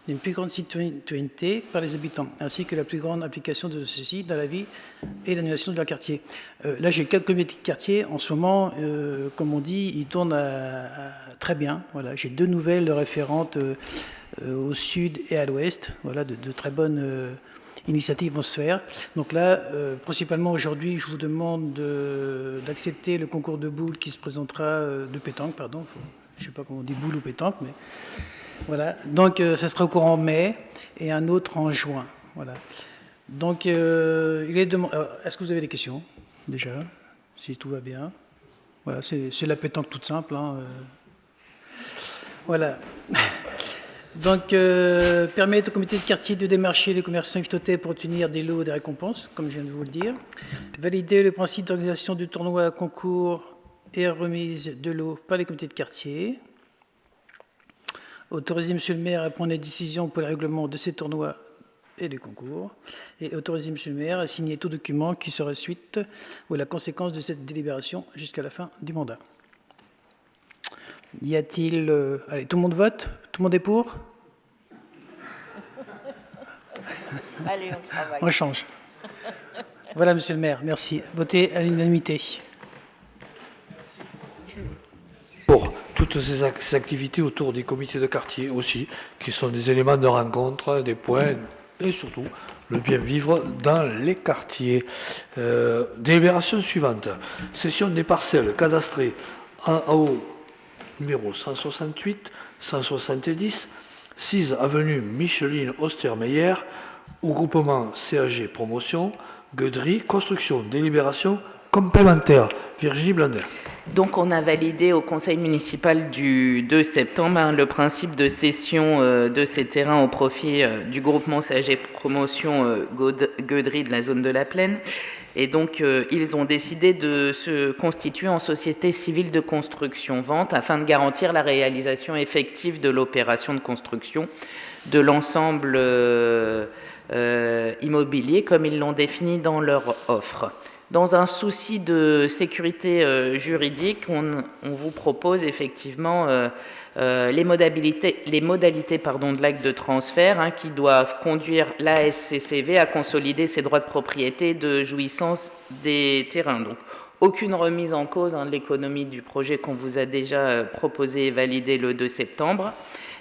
S10: d'une plus grande citoyenneté par les habitants, ainsi que la plus grande implication de ceux-ci dans la vie et l'animation de leur quartier. Là, j'ai 4 comités de quartier. En ce moment, comme on dit, ils tournent très bien. Voilà. J'ai 2 nouvelles référentes au sud et à l'ouest. Voilà, de très bonnes initiatives vont se faire. Donc là, principalement aujourd'hui, je vous demande d'accepter le concours de boules qui se présentera, de pétanque, pardon. Je ne sais pas comment on dit boule ou pétanque, mais voilà. Donc ça sera au courant mai et un autre en juin. Voilà. Donc il est demandé. Est-ce que vous avez des questions déjà, si tout va bien? Voilà, c'est la pétanque toute simple. Hein. Voilà. Donc, permettre au comité de quartier de démarcher les commerçants iftotais pour obtenir des lots et des récompenses, comme je viens de vous le dire. Valider le principe d'organisation du tournoi, concours et remise de lots par les comités de quartier. Autoriser M. le maire à prendre des décisions pour le règlement de ces tournois et des concours. Et autoriser M. le maire à signer tout document qui sera suite ou la conséquence de cette délibération jusqu'à la fin du mandat. Y a-t-il... Allez, tout le monde vote? Tout le monde est pour?
S11: Allez, on travaille.
S10: On change. Voilà, monsieur le maire, merci. Votez à l'unanimité.
S1: Pour toutes ces activités autour des comités de quartier aussi, qui sont des éléments de rencontre, des points, et surtout le bien vivre dans les quartiers. Délibération suivante. Cession des parcelles cadastrées en haut numéro 168, 170, 6 avenue Micheline Ostermeyer, au groupement CAG Promotion, Gueudry, construction, délibération complémentaire. Virginie Blandin.
S3: Donc, on a validé au conseil municipal du 2 septembre le principe de cession de ces terrains au profit du groupement CAG Promotion Gueudry de la zone de la Plaine. Et donc, ils ont décidé de se constituer en société civile de construction-vente afin de garantir la réalisation effective de l'opération de construction de l'ensemble immobilier comme ils l'ont défini dans leur offre. Dans un souci de sécurité juridique, on vous propose effectivement les modalités de l'acte de transfert qui doivent conduire la SCCV à consolider ses droits de propriété de jouissance des terrains. Donc, aucune remise en cause de l'économie du projet qu'on vous a déjà proposé et validé le 2 septembre.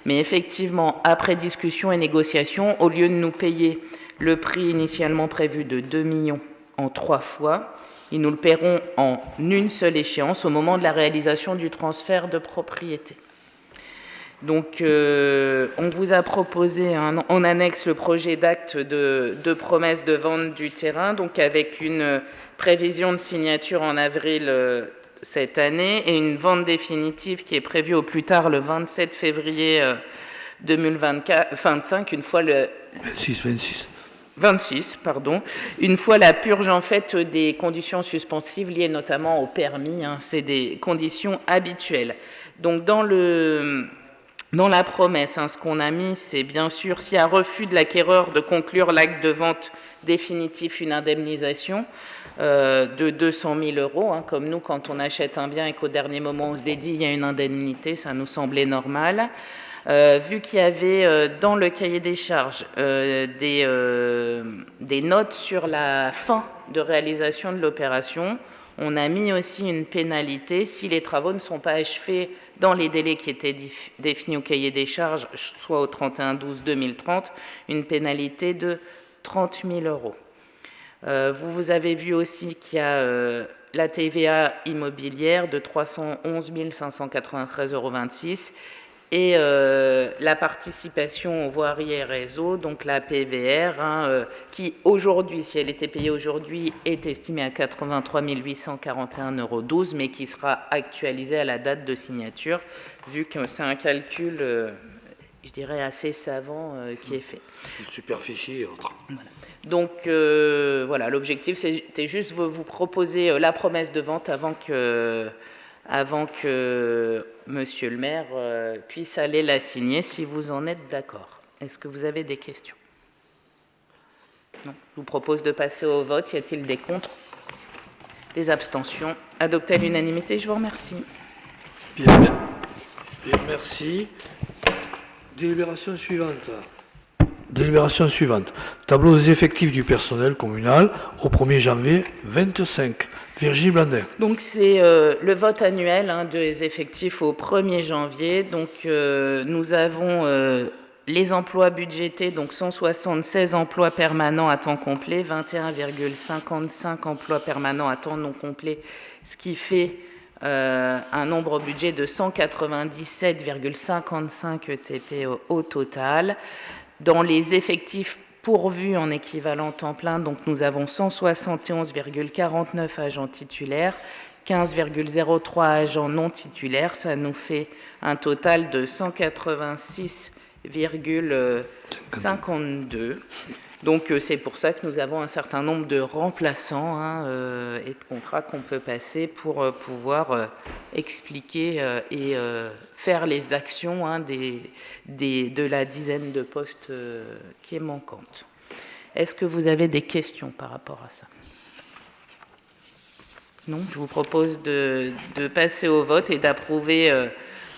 S3: Mais effectivement, après discussion et négociation, au lieu de nous payer le prix initialement prévu de 2 millions en 3 fois, ils nous le paieront en une seule échéance au moment de la réalisation du transfert de propriété. Donc, on vous a proposé en annexe le projet d'acte de promesse de vente du terrain, donc avec une prévision de signature en avril cette année et une vente définitive qui est prévue au plus tard le 27 février 2025, une fois le... 26, pardon. Une fois la purge en fait des conditions suspensives liées notamment au permis, c'est des conditions habituelles. Donc dans la promesse, ce qu'on a mis, c'est bien sûr, s'il y a refus de l'acquéreur de conclure l'acte de vente définitif, une indemnisation de 200 000 €, comme nous, quand on achète un bien et qu'au dernier moment on se dédie, il y a une indemnité, ça nous semblait normal. Vu qu'il y avait dans le cahier des charges des notes sur la fin de réalisation de l'opération, on a mis aussi une pénalité si les travaux ne sont pas achevés dans les délais qui étaient définis au cahier des charges, soit au 31/12/2030, une pénalité de 30 000 €. Vous avez vu aussi qu'il y a la TVA immobilière de 311 593,26 € Et la participation aux voiries et réseaux, donc la PVR, qui aujourd'hui, si elle était payée aujourd'hui, est estimée à 83 841,12 €, mais qui sera actualisée à la date de signature, vu que c'est un calcul, je dirais, assez savant qui est fait.
S1: Superficie et autres.
S3: Voilà. Donc voilà, l'objectif, c'était juste vous proposer la promesse de vente avant que Monsieur le maire puisse aller la signer, si vous en êtes d'accord. Est-ce que vous avez des questions? Non. Je vous propose de passer au vote. Y a-t-il des contre? Des abstentions? Adopté à l'unanimité, je vous remercie.
S1: Bien, merci. Délibération suivante. Délibération suivante. Tableau des effectifs du personnel communal au 1er janvier 25. Virginie Blandin.
S3: Donc c'est le vote annuel des effectifs au 1er janvier. Donc nous avons les emplois budgétés, donc 176 emplois permanents à temps complet, 21,55 emplois permanents à temps non complet, ce qui fait un nombre budget de 197,55 ETP au total. Dans les effectifs pourvus en équivalent temps plein, donc nous avons 171,49 agents titulaires, 15,03 agents non titulaires, ça nous fait un total de 186,52. Donc c'est pour ça que nous avons un certain nombre de remplaçants et de contrats qu'on peut passer pour pouvoir expliquer et faire les actions de la dizaine de postes qui est manquante. Est-ce que vous avez des questions par rapport à ça? Non, je vous propose de passer au vote et d'approuver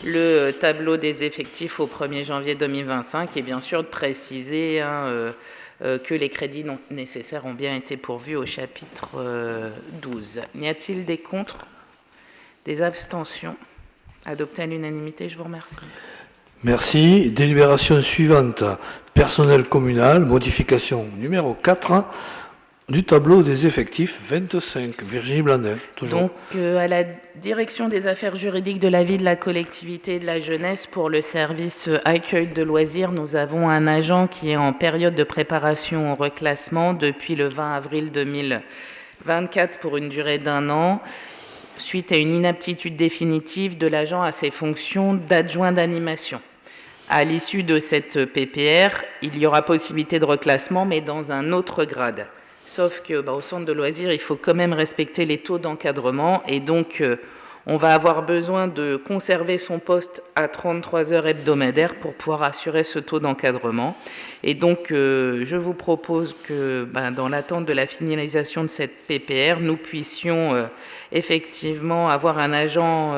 S3: le tableau des effectifs au 1er janvier 2025 et bien sûr de préciser que les crédits nécessaires ont bien été pourvus au chapitre 12. N'y a-t-il des contre? Des abstentions? Adopté à l'unanimité, je vous remercie.
S1: Merci. Délibération suivante. Personnel communal, modification numéro 4 du tableau des effectifs 25. Virginie Blandin, toujours.
S3: Donc, à la direction des affaires juridiques de la vie, de la collectivité et de la jeunesse, pour le service accueil de loisirs, nous avons un agent qui est en période de préparation au reclassement depuis le 20 avril 2024 pour une durée d'1 an, suite à une inaptitude définitive de l'agent à ses fonctions d'adjoint d'animation. À l'issue de cette PPR, il y aura possibilité de reclassement, mais dans un autre grade. Sauf que au centre de loisirs, il faut quand même respecter les taux d'encadrement et donc on va avoir besoin de conserver son poste à 33 heures hebdomadaires pour pouvoir assurer ce taux d'encadrement. Et donc je vous propose que dans l'attente de la finalisation de cette PPR, nous puissions effectivement avoir un agent,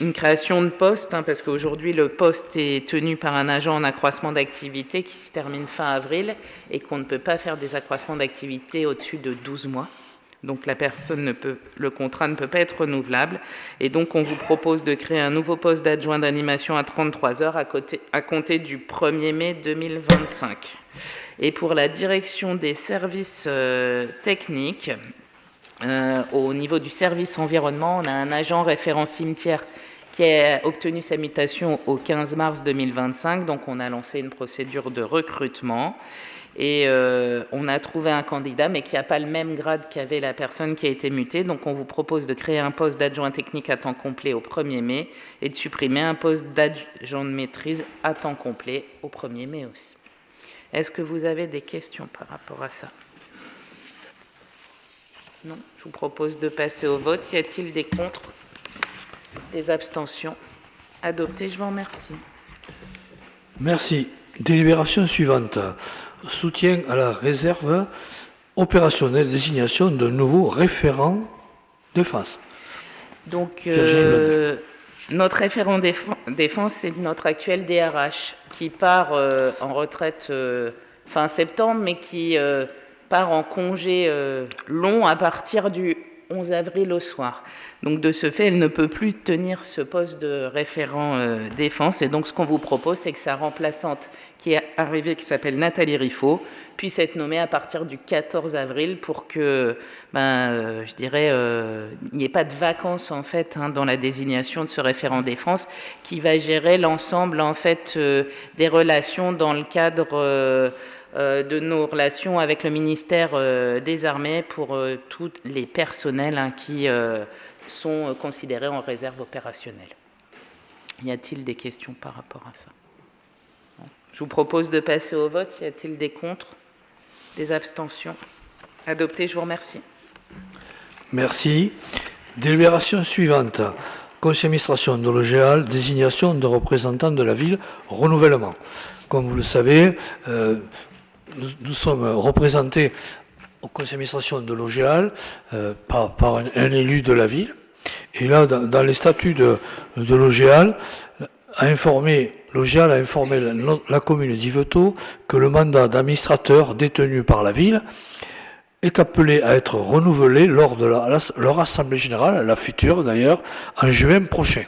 S3: une création de poste, parce qu'aujourd'hui le poste est tenu par un agent en accroissement d'activité qui se termine fin avril et qu'on ne peut pas faire des accroissements d'activité au-dessus de 12 mois. Donc le contrat ne peut pas être renouvelable. Et donc on vous propose de créer un nouveau poste d'adjoint d'animation à 33 heures à compter du 1er mai 2025. Et pour la direction des services techniques, au niveau du service environnement, on a un agent référent cimetière qui a obtenu sa mutation au 15 mars 2025. Donc on a lancé une procédure de recrutement. Et on a trouvé un candidat, mais qui n'a pas le même grade qu'avait la personne qui a été mutée. Donc on vous propose de créer un poste d'adjoint technique à temps complet au 1er mai et de supprimer un poste d'adjoint de maîtrise à temps complet au 1er mai aussi. Est-ce que vous avez des questions par rapport à ça? Non. Je vous propose de passer au vote. Y a-t-il des contre? Des abstentions? Adopté, je vous remercie.
S1: Merci. Délibération suivante. Soutien à la réserve opérationnelle, désignation d'un nouveau référent défense.
S3: Donc, notre référent défense, c'est notre actuel DRH qui part en retraite fin septembre, mais qui part en congé long à partir du 11 avril au soir. Donc de ce fait, elle ne peut plus tenir ce poste de référent défense. Et donc ce qu'on vous propose, c'est que sa remplaçante qui est arrivée, qui s'appelle Nathalie Riffaut, puisse être nommée à partir du 14 avril pour que, je dirais, il n'y ait pas de vacances en fait dans la désignation de ce référent défense qui va gérer l'ensemble en fait des relations dans le cadre de nos relations avec le ministère des Armées pour tous les personnels qui sont considérés en réserve opérationnelle. Y a-t-il des questions par rapport à ça? Je vous propose de passer au vote. Y a-t-il des contre? Des abstentions? Adopté, je vous remercie.
S1: Merci. Délibération suivante. Conseil d'administration de l'OGEAL, désignation de représentants de la ville, renouvellement. Comme vous le savez, nous sommes représentés au conseil d'administration de l'OGEAL par un élu de la ville. Et là, dans les statuts de l'OGEAL, l'OGEAL a informé la commune d'Yvetot que le mandat d'administrateur détenu par la ville est appelé à être renouvelé lors de leur assemblée générale, la future d'ailleurs, en juin prochain.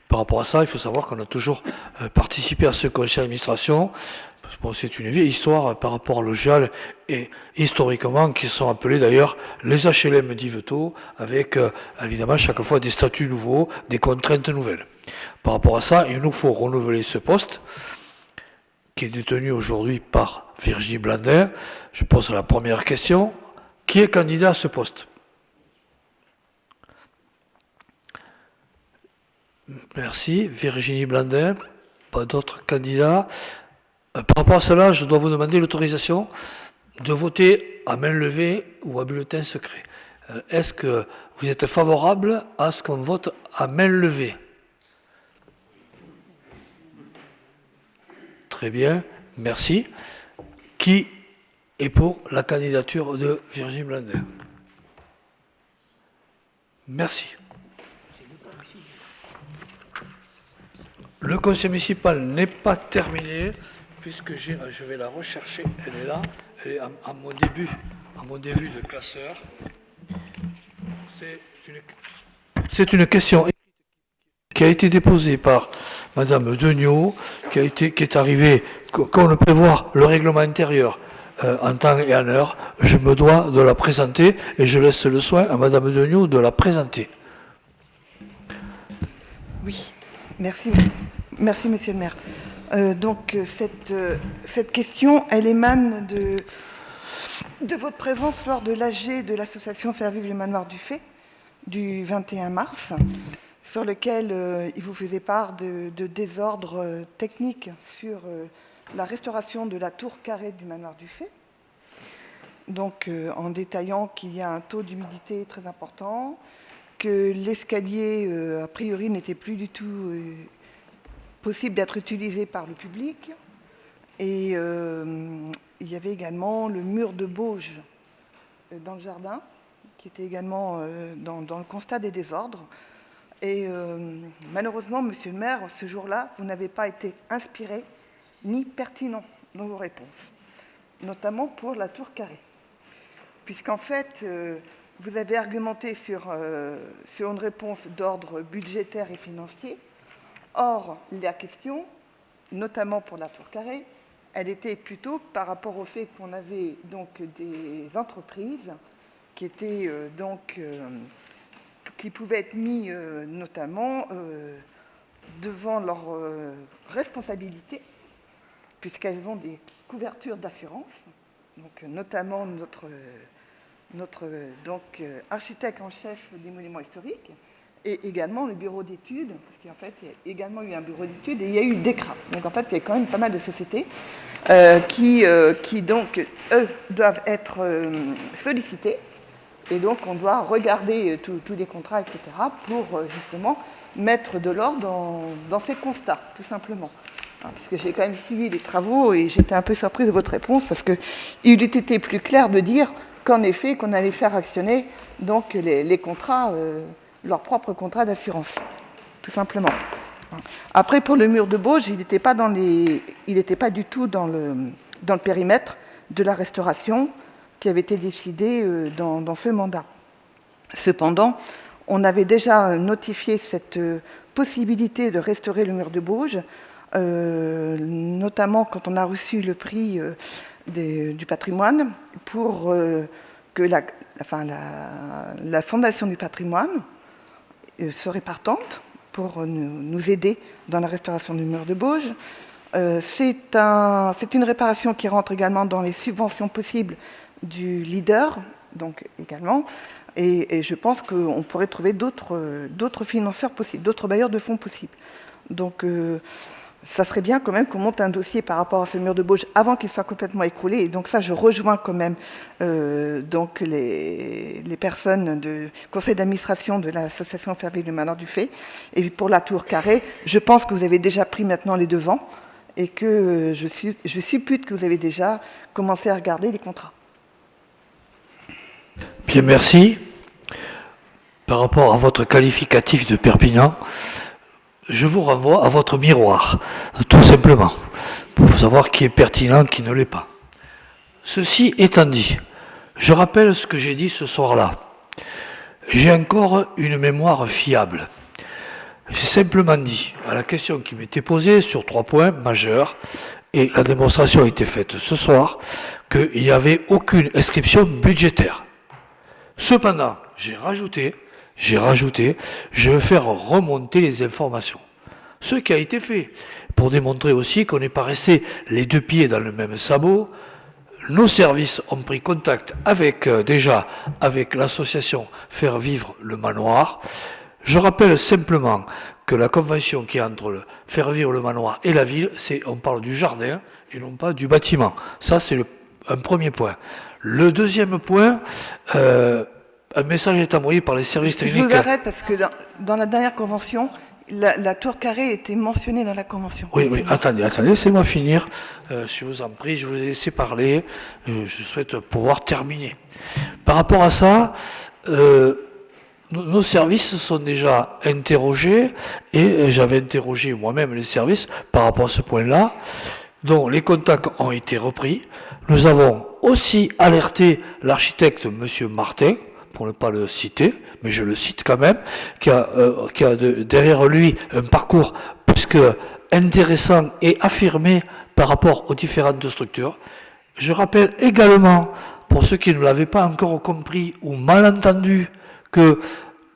S1: Par rapport à ça, il faut savoir qu'on a toujours participé à ce conseil d'administration. Bon, c'est une vieille histoire par rapport à l'OGEAL et historiquement qui sont appelés d'ailleurs les HLM d'Yvetot avec évidemment chaque fois des statuts nouveaux, des contraintes nouvelles. Par rapport à ça, il nous faut renouveler ce poste qui est détenu aujourd'hui par Virginie Blandin. Je pose la première question. Qui est candidat à ce poste? Merci. Virginie Blandin. Pas d'autres candidats. Par rapport à cela, je dois vous demander l'autorisation de voter à main levée ou à bulletin secret. Est-ce que vous êtes favorable à ce qu'on vote à main levée? Très bien, merci. Qui est pour la candidature de Virginie Blandin? Merci. Le conseil municipal n'est pas terminé, puisque je vais la rechercher, elle est là, elle est à mon début de classeur. C'est une question qui a été déposée par Madame Degnaud, qui est arrivée, comme le prévoit le règlement intérieur, en temps et en heure. Je me dois de la présenter et je laisse le soin à Madame Degnaud de la présenter.
S2: Oui, merci Monsieur le maire. Donc cette question, elle émane de votre présence lors de l'AG de l'association Faire Vivre le Manoir du Fay du 21 mars, sur lequel il vous faisait part de désordres techniques sur la restauration de la tour carrée du Manoir du Fay. Donc en détaillant qu'il y a un taux d'humidité très important, que l'escalier a priori n'était plus du tout possible d'être utilisé par le public. Et il y avait également le mur de bauge dans le jardin, qui était également dans le constat des désordres. Et malheureusement, monsieur le maire, ce jour-là, vous n'avez pas été inspiré ni pertinent dans vos réponses, notamment pour la tour carrée. Puisqu'en fait, vous avez argumenté sur une réponse d'ordre budgétaire et financier. Or, la question, notamment pour la tour carrée, elle était plutôt par rapport au fait qu'on avait donc des entreprises qui étaient qui pouvaient être mis notamment devant leurs responsabilités, puisqu'elles ont des couvertures d'assurance, donc notamment notre architecte en chef des monuments historiques, et également le bureau d'études, parce qu'en fait, il y a également eu un bureau d'études et il y a eu DECRA. Donc en fait, il y a quand même pas mal de sociétés qui donc, eux, doivent être sollicités. Et donc, on doit regarder tous les contrats, etc., pour justement mettre de l'ordre dans ces constats, tout simplement. Parce que j'ai quand même suivi les travaux et j'étais un peu surprise de votre réponse, parce qu'il eût été plus clair de dire qu'en effet, qu'on allait faire actionner donc, les contrats, leurs propres contrats d'assurance, tout simplement. Après, pour le mur de bauge, il n'était pas du tout dans le périmètre de la restauration qui avait été décidé dans ce mandat. Cependant, On avait déjà notifié cette possibilité de restaurer le mur de Bauge, notamment quand on a reçu le prix du patrimoine, pour que la Fondation du patrimoine serait partante pour nous aider dans la restauration du mur de Bauge. C'est une réparation qui rentre également dans les subventions possibles du leader, donc également, et je pense qu'on pourrait trouver d'autres financeurs possibles, d'autres bailleurs de fonds possibles. Donc ça serait bien quand même qu'on monte un dossier par rapport à ce mur de Bauge avant qu'il soit complètement écroulé. Et donc ça, je rejoins quand même donc les personnes du conseil d'administration de l'association Fairville Le Manoir du Fay. Et pour la tour carrée, je pense que vous avez déjà pris maintenant les devants et que je suppute que vous avez déjà commencé à regarder les contrats.
S1: Bien, merci. Par rapport à votre qualificatif de Perpignan, je vous renvoie à votre miroir, tout simplement, pour savoir qui est pertinent, qui ne l'est pas. Ceci étant dit, je rappelle ce que j'ai dit ce soir-là. J'ai encore une mémoire fiable. J'ai simplement dit, à la question qui m'était posée sur 3 points majeurs, et la démonstration a été faite ce soir, qu'il n'y avait aucune inscription budgétaire. Cependant, j'ai rajouté, je vais faire remonter les informations. Ce qui a été fait, pour démontrer aussi qu'on n'est pas resté les 2 pieds dans le même sabot. Nos services ont pris contact déjà avec l'association Faire Vivre le Manoir. Je rappelle simplement que la convention qui est entre Faire Vivre le Manoir et la ville, on parle du jardin et non pas du bâtiment. Ça, c'est un premier point. Le deuxième point, un message est envoyé par les services techniques.
S2: Je vous arrête parce que dans la dernière convention, la tour carrée était mentionnée dans la convention.
S1: Oui, attendez, laissez-moi finir. Je vous en prie, je vous ai laissé parler. Je souhaite pouvoir terminer. Par rapport à ça, nos services sont déjà interrogés et j'avais interrogé moi-même les services par rapport à ce point-là. Donc les contacts ont été repris. Nous avons aussi alerté l'architecte M. Martin, pour ne pas le citer, mais je le cite quand même, qui a derrière lui un parcours plus que intéressant et affirmé par rapport aux différentes structures. Je rappelle également, pour ceux qui ne l'avaient pas encore compris ou mal entendu, que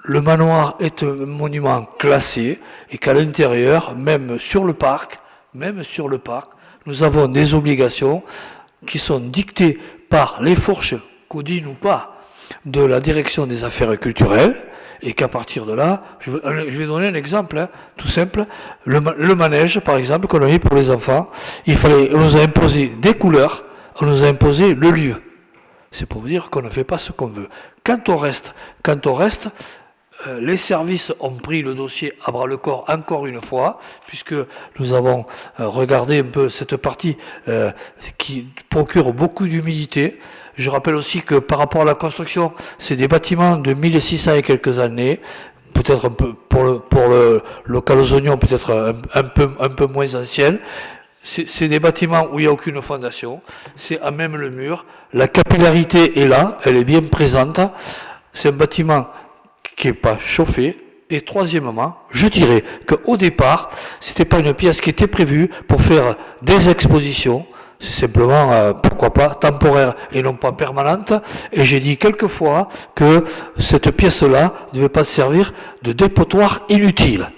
S1: le manoir est un monument classé et qu'à l'intérieur, même sur le parc, nous avons des obligations qui sont dictées par les fourches, codines ou pas, de la direction des affaires culturelles, et qu'à partir de là, je vais donner un exemple tout simple, le manège par exemple qu'on a mis pour les enfants, on nous a imposé des couleurs, on nous a imposé le lieu. C'est pour vous dire qu'on ne fait pas ce qu'on veut. Quand on reste, les services ont pris le dossier à bras-le-corps encore une fois, puisque nous avons regardé un peu cette partie qui procure beaucoup d'humidité. Je rappelle aussi que par rapport à la construction, c'est des bâtiments de 1600 et quelques années, peut-être un peu pour le local aux oignons, peut-être un peu moins anciennes. C'est des bâtiments où il n'y a aucune fondation, c'est à même le mur, la capillarité est là, elle est bien présente, c'est un bâtiment qui n'est pas chauffé, et troisièmement, je dirais qu'au départ, c'était pas une pièce qui était prévue pour faire des expositions, c'est simplement, pourquoi pas, temporaire et non pas permanente, et j'ai dit quelquefois que cette pièce-là ne devait pas servir de dépotoir inutile.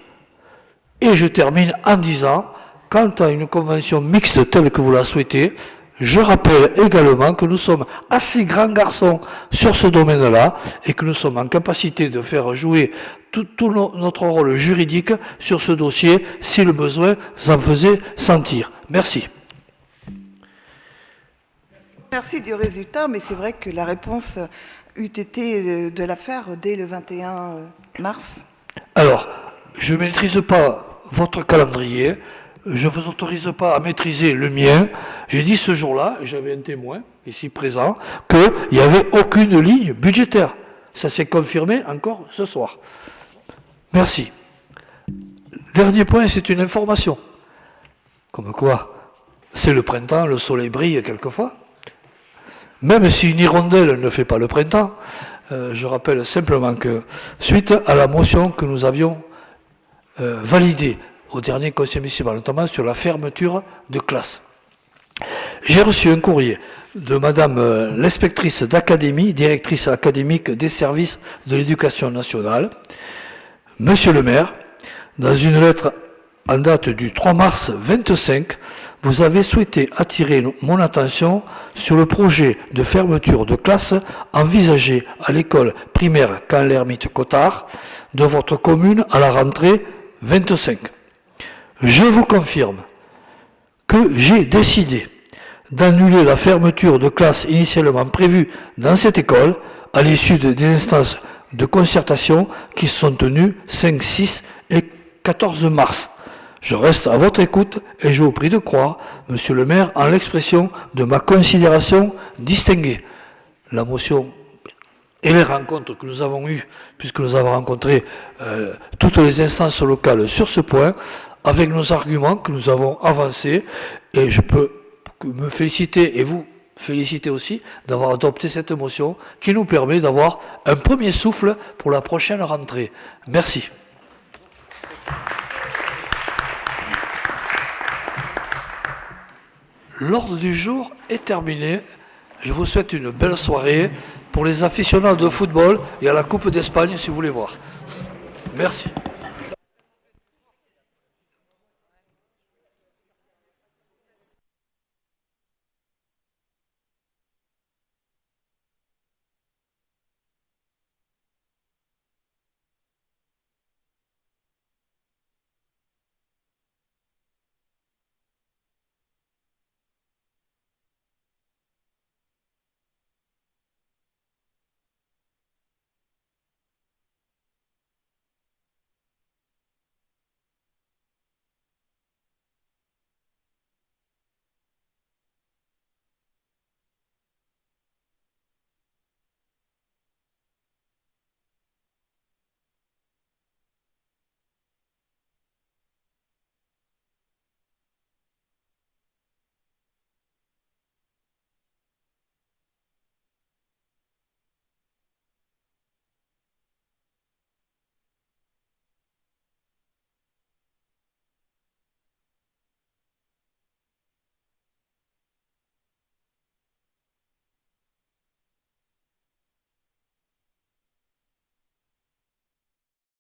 S1: Et je termine en disant, quant à une convention mixte telle que vous la souhaitez, je rappelle également que nous sommes assez grands garçons sur ce domaine-là et que nous sommes en capacité de faire jouer tout notre rôle juridique sur ce dossier si le besoin s'en faisait sentir. Merci.
S2: Merci du résultat, mais c'est vrai que la réponse eût été de la faire dès le 21 mars.
S1: Alors, je ne maîtrise pas votre calendrier. Je ne vous autorise pas à maîtriser le mien. J'ai dit ce jour-là, et j'avais un témoin ici présent, qu'il n'y avait aucune ligne budgétaire. Ça s'est confirmé encore ce soir. Merci. Dernier point, c'est une information. Comme quoi, c'est le printemps, le soleil brille quelquefois. Même si une hirondelle ne fait pas le printemps, je rappelle simplement que, suite à la motion que nous avions validée au dernier conseil municipal, notamment sur la fermeture de classe, j'ai reçu un courrier de Madame l'inspectrice d'académie, directrice académique des services de l'éducation nationale. Monsieur le maire, dans une lettre en date du 3 mars 25, vous avez souhaité attirer mon attention sur le projet de fermeture de classe envisagé à l'école primaire Camp-l'Ermite-Cottard de votre commune à la rentrée 25. Je vous confirme que j'ai décidé d'annuler la fermeture de classe initialement prévue dans cette école à l'issue des instances de concertation qui sont tenues 5, 6 et 14 mars. Je reste à votre écoute et je vous prie de croire, monsieur le maire, en l'expression de ma considération distinguée. La motion et les rencontres que nous avons eues, puisque nous avons rencontré toutes les instances locales sur ce point, avec nos arguments que nous avons avancés, et je peux me féliciter, et vous féliciter aussi, d'avoir adopté cette motion qui nous permet d'avoir un premier souffle pour la prochaine rentrée. Merci. L'ordre du jour est terminé. Je vous souhaite une belle soirée pour les aficionados de football et à la Coupe d'Espagne si vous voulez voir. Merci.